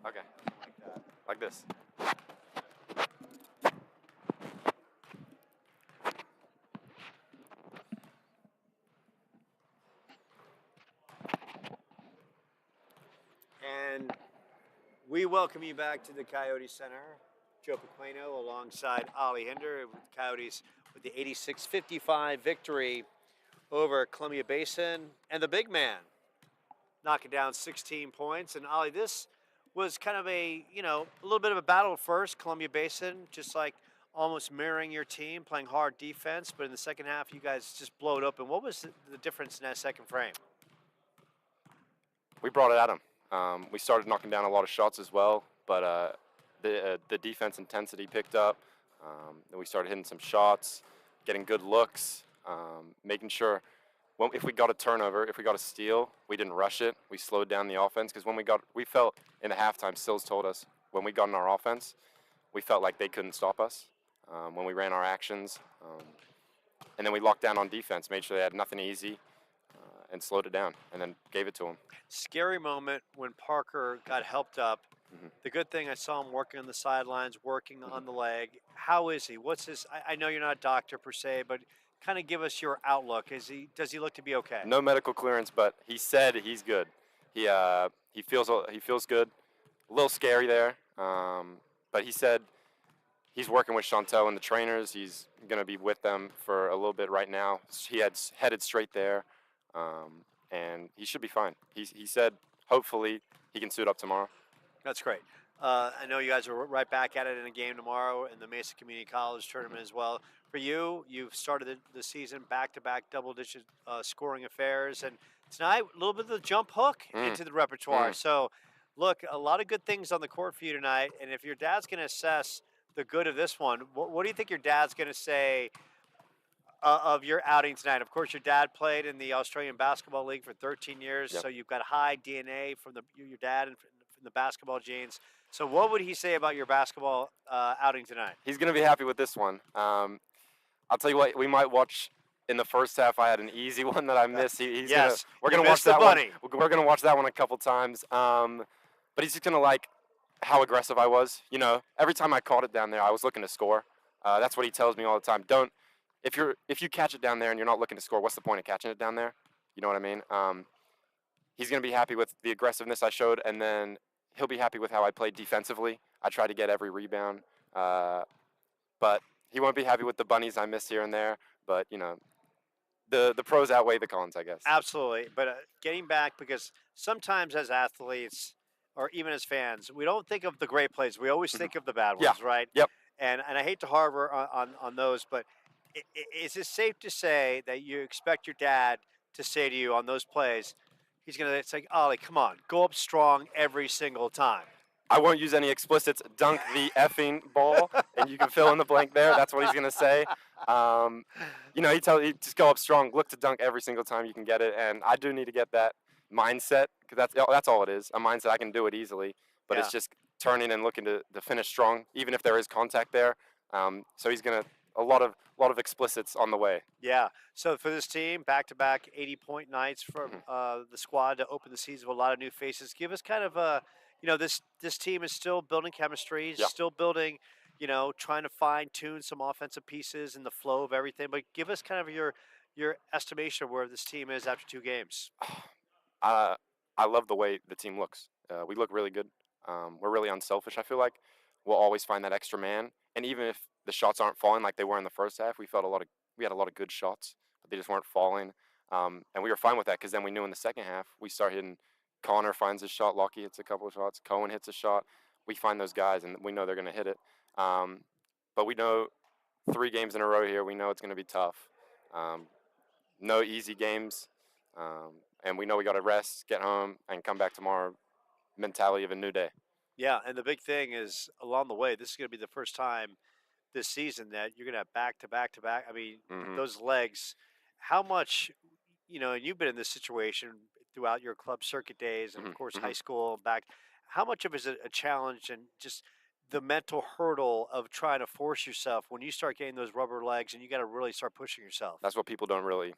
Okay. Like this. And we welcome you back to the Coyote Center. Joe Pequeno alongside Ollie Hinder with the Coyotes with the 86-55 victory over Columbia Basin. And the big man knocking down 16 points. And Ollie, this was kind of a little bit of a battle at first. Columbia Basin, just like almost mirroring your team, playing hard defense. But in the second half, you guys just blow it open. What was the difference in that second frame? We brought it at them. We started knocking down a lot of shots as well, but the defense intensity picked up. Then we started hitting some shots, getting good looks, making sure if we got a turnover, if we got a steal, we didn't rush it. We slowed down the offense because we felt in the halftime, Sills told us when we got in our offense, we felt like they couldn't stop us when we ran our actions. And then we locked down on defense, made sure they had nothing easy, and slowed it down, and then gave it to them. Scary moment when Parker got helped up. Mm-hmm. The good thing, I saw him working on the sidelines, working on the leg. How is he? What's his? I know you're not a doctor per se, but kind of give us your outlook. Does he look to be okay? No medical clearance, but he said he's good. He feels good. A little scary there, but he said he's working with Chantel and the trainers. He's going to be with them for a little bit right now. He had headed straight there, and he should be fine. He said hopefully he can suit up tomorrow. That's great. I know you guys are right back at it in a game tomorrow in the Mesa Community College tournament as well. For you, you've started the season back-to-back double-digit scoring affairs, and tonight a little bit of the jump hook into the repertoire. So, look, a lot of good things on the court for you tonight, and if your dad's going to assess the good of this one, what do you think your dad's going to say of your outing tonight? Of course, your dad played in the Australian Basketball League for 13 years, so you've got high DNA from your dad and from the basketball genes. So what would he say about your basketball outing tonight? He's going to be happy with this one. I'll tell you what, we might watch in the first half. I had an easy one that I missed. We're going to watch that one. We're going to watch that one a couple times. But he's just going to like how aggressive I was. You know, every time I caught it down there, I was looking to score. That's what he tells me all the time. If you catch it down there and you're not looking to score, what's the point of catching it down there? You know what I mean? He's going to be happy with the aggressiveness I showed, and then he'll be happy with how I played defensively. I tried to get every rebound, but he won't be happy with the bunnies I missed here and there. But you know, the pros outweigh the cons, I guess. Absolutely. But getting back, because sometimes as athletes or even as fans, we don't think of the great plays. We always think of the bad ones, right? Yep. And I hate to harbor on those, but is it safe to say that you expect your dad to say to you on those plays, he's going to say, Ollie, come on, go up strong every single time? I won't use any explicits. Dunk the effing ball, and you can fill in the blank there. That's what he's going to say. You know, he just go up strong, look to dunk every single time you can get it. And I do need to get that mindset, because that's all it is, a mindset. I can do it easily, but it's just turning and looking to finish strong, even if there is contact there. So he's going to a lot of explicits on the way. Yeah. So for this team, back-to-back 80-point nights from the squad to open the season with a lot of new faces. Give us kind of a, this team is still building chemistry, still building, trying to fine-tune some offensive pieces and the flow of everything. But give us kind of your estimation of where this team is after 2 games. I love the way the team looks. We look really good. We're really unselfish, I feel like. We'll always find that extra man. And even if the shots aren't falling like they were in the first half, we had a lot of good shots, but they just weren't falling. And we were fine with that, because then we knew in the second half we start hitting. Connor finds his shot. Lockie hits a couple of shots. Cohen hits a shot. We find those guys, and we know they're going to hit it. But we know 3 games in a row here, we know it's going to be tough. No easy games. And we know we got to rest, get home, and come back tomorrow. Mentality of a new day. Yeah, and the big thing is along the way, this is going to be the first time this season that you're going to have back-to-back. I mean, those legs, how much, and you've been in this situation throughout your club circuit days and, of course, high school back. How much of it is a challenge and just the mental hurdle of trying to force yourself when you start getting those rubber legs and you got to really start pushing yourself? That's what people don't really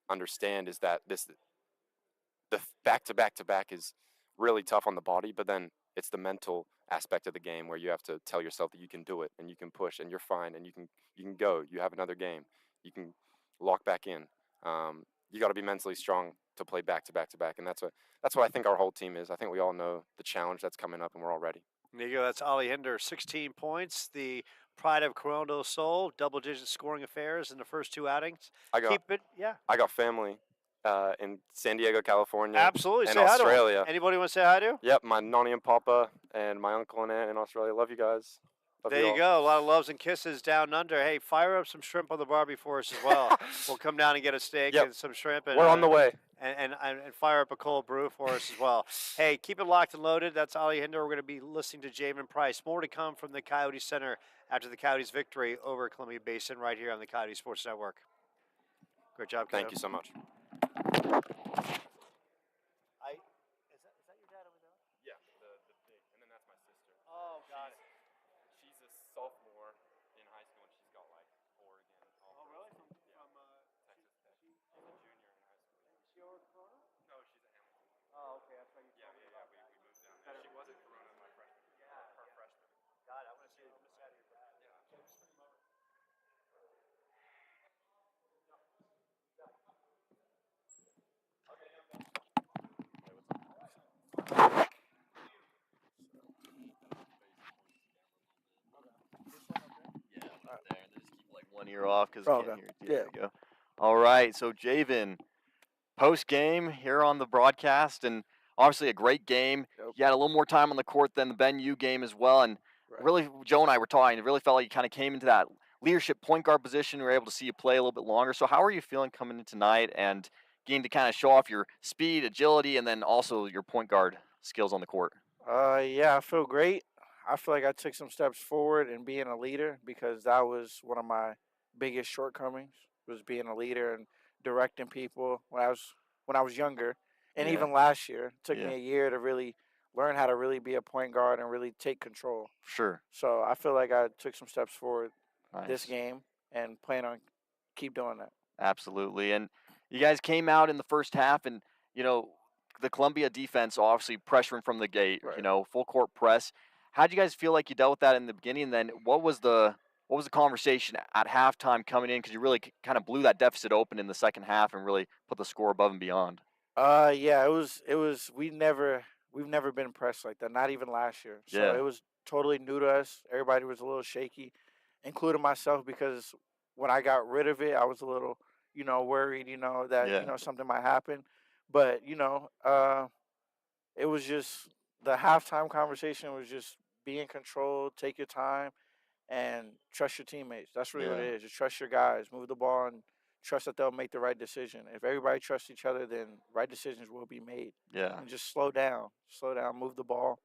understand, is that the back-to-back-to-back is really tough on the body, but then it's the mental aspect of the game where you have to tell yourself that you can do it and you can push and you're fine and you can go. You have another game. You can lock back in. You got to be mentally strong to play back to back to back, and that's what I think our whole team is. I think we all know the challenge that's coming up, and we're all ready. There you go. That's Ollie Hinder, 16 points. The pride of Corona del Sol, double-digit scoring affairs in the first 2 outings. I got family in San Diego, California. Absolutely. And say Australia. Hi to them. Anybody want to say hi to? Yep, my nonny and papa and my uncle and aunt in Australia. Love you guys. There you go. A lot of loves and kisses down under. Hey, fire up some shrimp on the barbie for us as well. We'll come down and get a steak and some shrimp. And, we're on the way. And fire up a cold brew for us as well. Hey, keep it locked and loaded. That's Ollie Hinder. We're going to be listening to Jamin Price. More to come from the Coyote Center after the Coyotes' victory over Columbia Basin right here on the Coyote Sports Network. Great job, Thank you so much. Is that your dad over there? Yeah, the big. And then that's my sister. Oh, got it. She's a sophomore in high school, and she's got like Oregon. Oh, really? From Texas Tech. She's a junior in high school. Is she over Corona? No, she's a Hamilton. Oh, okay. That's why you told me about we that. moved down there. She was at Corona my freshman year. Her freshman. God, I want to see the miss out of your dad. Yeah. Can I just bring him over? Yeah, right there. And just keep like one ear off because Oh, can't okay. hear it. There you go. All right, so Javen, post game here on the broadcast, and obviously a great game. Yep. You had a little more time on the court than the Ben U game as well, and really, Joe and I were talking. It really felt like you kind of came into that leadership point guard position. We were able to see you play a little bit longer. So how are you feeling coming in tonight and getting to kind of show off your speed, agility, and then also your point guard skills on the court? Yeah, I feel great. I feel like I took some steps forward in being a leader because that was one of my biggest shortcomings was being a leader and directing people when I was younger, and Yeah. even last year. It took Yeah. me a year to really learn how to really be a point guard and really take control. Sure. So I feel like I took some steps forward this Nice. game and plan on keep doing that. Absolutely. And you guys came out in the first half, and the Columbia defense obviously pressuring from the gate. Right. Full court press. How did you guys feel like you dealt with that in the beginning? And then what was the conversation at halftime coming in? Because you really kind of blew that deficit open in the second half and really put the score above and beyond. Yeah, it was we've never been pressed like that, not even last year. So Yeah. it was totally new to us. Everybody was a little shaky, including myself, because when I got rid of it, I was a little, worried, that, Yeah. something might happen. But, it was just the halftime conversation was just be in control, take your time, and trust your teammates. That's really what it Yeah. is. Just trust your guys, move the ball, and trust that they'll make the right decision. If everybody trusts each other, then right decisions will be made. Yeah. And just slow down, move the ball.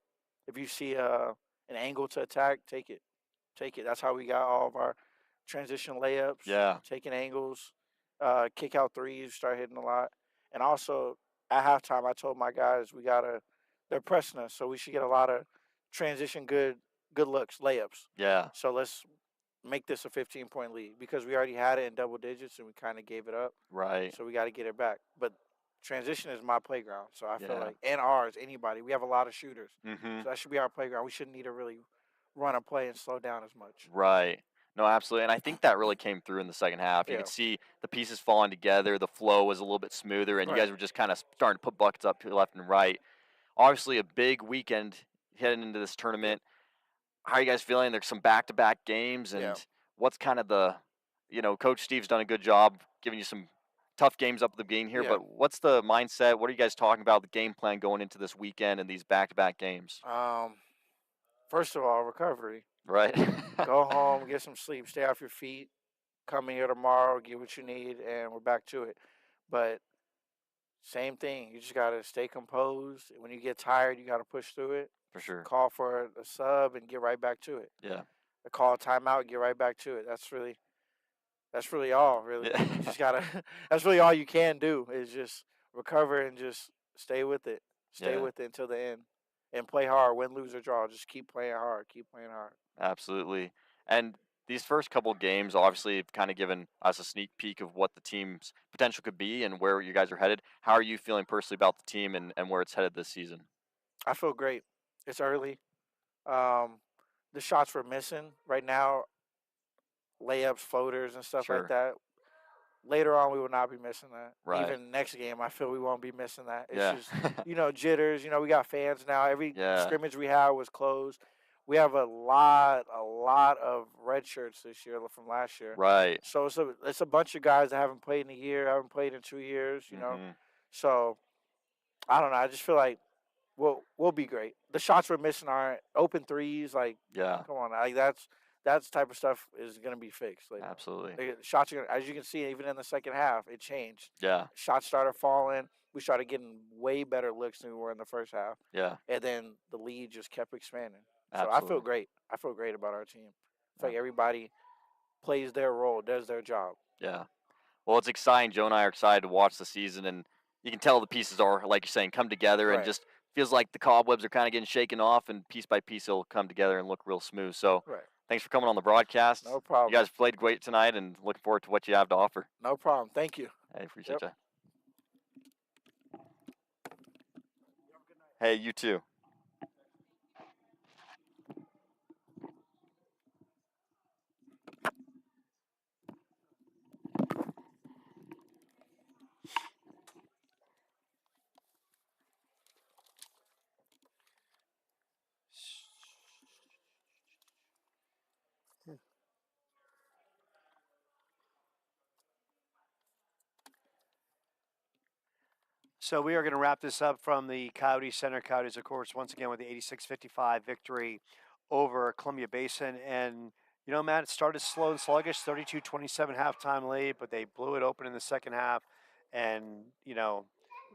If you see an angle to attack, take it. That's how we got all of our transition layups. Yeah. Taking angles, kick out threes, start hitting a lot. And also at halftime, I told my guys they're pressing us, so we should get a lot of transition good looks, layups. Yeah. So let's make this a 15-point lead because we already had it in double digits and we kind of gave it up. Right. So we got to get it back. But transition is my playground, so I feel Yeah. like, and ours, anybody. We have a lot of shooters, Mm-hmm. so that should be our playground. We shouldn't need to really run a play and slow down as much. Right. No, absolutely. And I think that really came through in the second half. You Yeah. could see the pieces falling together. The flow was a little bit smoother, and you Right. guys were just kind of starting to put buckets up left and right. Obviously, a big weekend heading into this tournament. How are you guys feeling? There's some back-to-back games, and Yeah. what's kind of Coach Steve's done a good job giving you some tough games up at the beginning here, Yeah. but what's the mindset? What are you guys talking about, the game plan going into this weekend and these back-to-back games? First of all, recovery. Right. Go home, get some sleep, stay off your feet, come in here tomorrow, get what you need, and we're back to it. But same thing, you just got to stay composed. When you get tired, you got to push through it. For sure. Call for a sub and get right back to it. Yeah. Call a timeout, get right back to it. That's really all, really. Yeah. You just got to, that's really all you can do is just recover and just stay with it. Stay Yeah. with it until the end. And play hard, win, lose, or draw. Just keep playing hard. Absolutely. And these first couple games obviously have kind of given us a sneak peek of what the team's potential could be and where you guys are headed. How are you feeling personally about the team and where it's headed this season? I feel great. It's early. Um, the shots we're missing right now, layups, floaters, and stuff like Sure. that. Later on, we will not be missing that. Right. Even next game, I feel we won't be missing that. It's Yeah. just, jitters. We got fans now. Every Yeah. scrimmage we had was closed. We have a lot of red shirts this year from last year. Right. So it's a bunch of guys that haven't played in a year, haven't played in 2 years. Mhm. So I don't know. I just feel like we'll be great. The shots we're missing aren't open threes. Like, Yeah. come on, like that's type of stuff is gonna be fixed. Like, Absolutely. the shots are as you can see, even in the second half, it changed. Yeah. Shots started falling. We started getting way better looks than we were in the first half, Yeah. and then the lead just kept expanding. So Absolutely. I feel great. I feel great about our team. I feel like everybody plays their role, does their job. Yeah. Well, it's exciting. Joe and I are excited to watch the season, and you can tell the pieces are, like you're saying, come together, and Right. just feels like the cobwebs are kind of getting shaken off, and piece by piece it'll come together and look real smooth. So Right. thanks for coming on the broadcast. No problem. You guys played great tonight, and looking forward to what you have to offer. No problem. Thank you. I appreciate Yep. you. Hey, you too. So we are going to wrap this up from the Coyote Center. Coyotes, of course, once again with the 86-55 victory over Columbia Basin. And, Matt, it started slow and sluggish, 32-27 halftime lead, but they blew it open in the second half. And,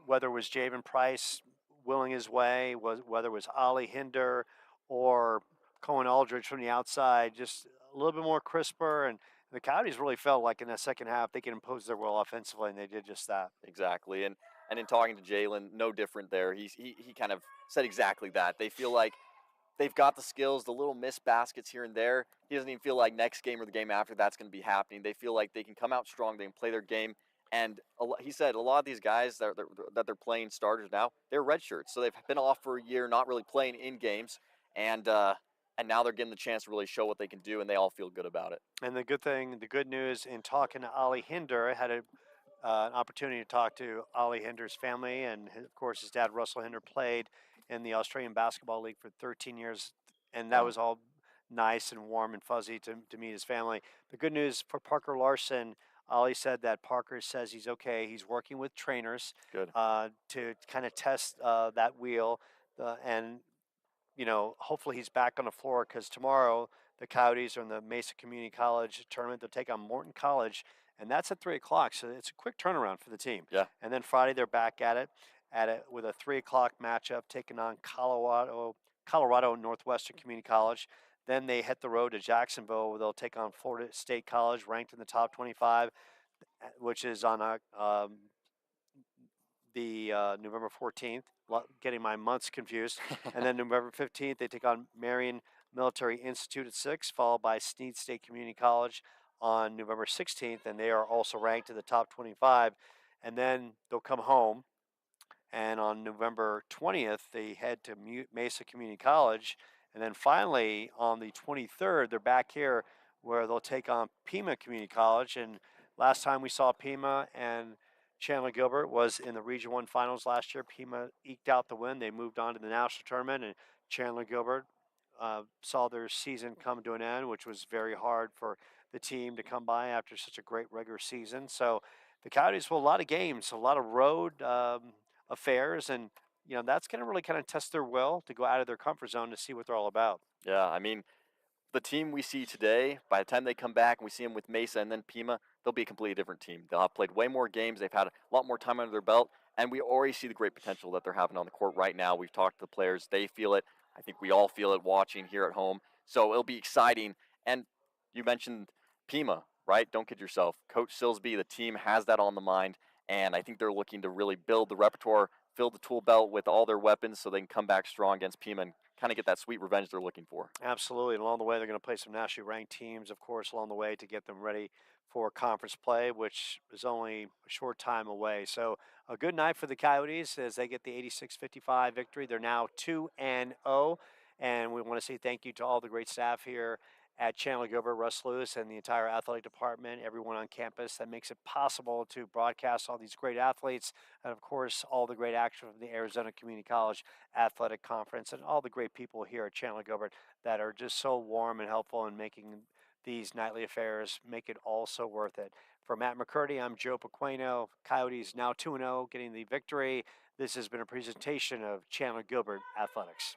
whether it was Javen Price willing his way, whether it was Ollie Hinder or Cohen Aldridge from the outside, just a little bit more crisper. And the Coyotes really felt like in that second half they could impose their will offensively, and they did just that. Exactly. And in talking to Jalen, no different there. He kind of said exactly that. They feel like they've got the skills, the little missed baskets here and there. He doesn't even feel like next game or the game after that's going to be happening. They feel like they can come out strong, they can play their game. And he said a lot of these guys that they're playing starters now, they're redshirts. So they've been off for a year, not really playing in games. And now they're getting the chance to really show what they can do, and they all feel good about it. And the good news in talking to Ollie Hinder, I had an opportunity to talk to Ollie Hinder's family, and of course his dad Russell Hinder played in the Australian Basketball League for 13 years, and that was all nice and warm and fuzzy to meet his family. The good news for Parker Larson, Ollie said that Parker says he's okay. He's working with trainers Good. To kind of test that wheel, and hopefully he's back on the floor because tomorrow the Coyotes are in the Mesa Community College tournament. They'll take on Morton College, and that's at 3:00. So it's a quick turnaround for the team. Yeah. And then Friday they're back at it with a 3:00 matchup taking on Colorado Northwestern Community College. Then they hit the road to Jacksonville, where they'll take on Florida State College, ranked in the top 25, which is on the November 14th, getting my months confused. And then November 15th, they take on Marion Military Institute at 6, followed by Snead State Community College on November 16th, and they are also ranked in the top 25. And then they'll come home, and on November 20th, they head to Mesa Community College. And then finally, on the 23rd, they're back here where they'll take on Pima Community College. And last time we saw Pima and Chandler-Gilbert was in the Region 1 finals last year. Pima eked out the win. They moved on to the national tournament, and Chandler-Gilbert saw their season come to an end, which was very hard for the team to come by after such a great regular season. So the Coyotes will a lot of games, a lot of road affairs, and that's going to really kind of test their will to go out of their comfort zone to see what they're all about. Yeah, I mean, the team we see today, by the time they come back and we see them with Mesa and then Pima, they'll be a completely different team. They'll have played way more games. They've had a lot more time under their belt, and we already see the great potential that they're having on the court right now. We've talked to the players. They feel it. I think we all feel it watching here at home. So it'll be exciting. And you mentioned Pima, right? Don't kid yourself. Coach Silsby, the team has that on the mind, and I think they're looking to really build the repertoire, fill the tool belt with all their weapons so they can come back strong against Pima and kind of get that sweet revenge they're looking for. Absolutely. And along the way, they're going to play some nationally ranked teams, of course, along the way to get them ready for conference play, which is only a short time away. So a good night for the Coyotes as they get the 86-55 victory. They're now 2-0, and we want to say thank you to all the great staff here at Chandler-Gilbert, Russ Lewis, and the entire athletic department, everyone on campus that makes it possible to broadcast all these great athletes, and of course, all the great action from the Arizona Community College Athletic Conference, and all the great people here at Chandler-Gilbert that are just so warm and helpful in making these nightly affairs make it all so worth it. For Matt McCurdy, I'm Joe Pequeno. Coyotes now 2-0, getting the victory. This has been a presentation of Chandler-Gilbert Athletics.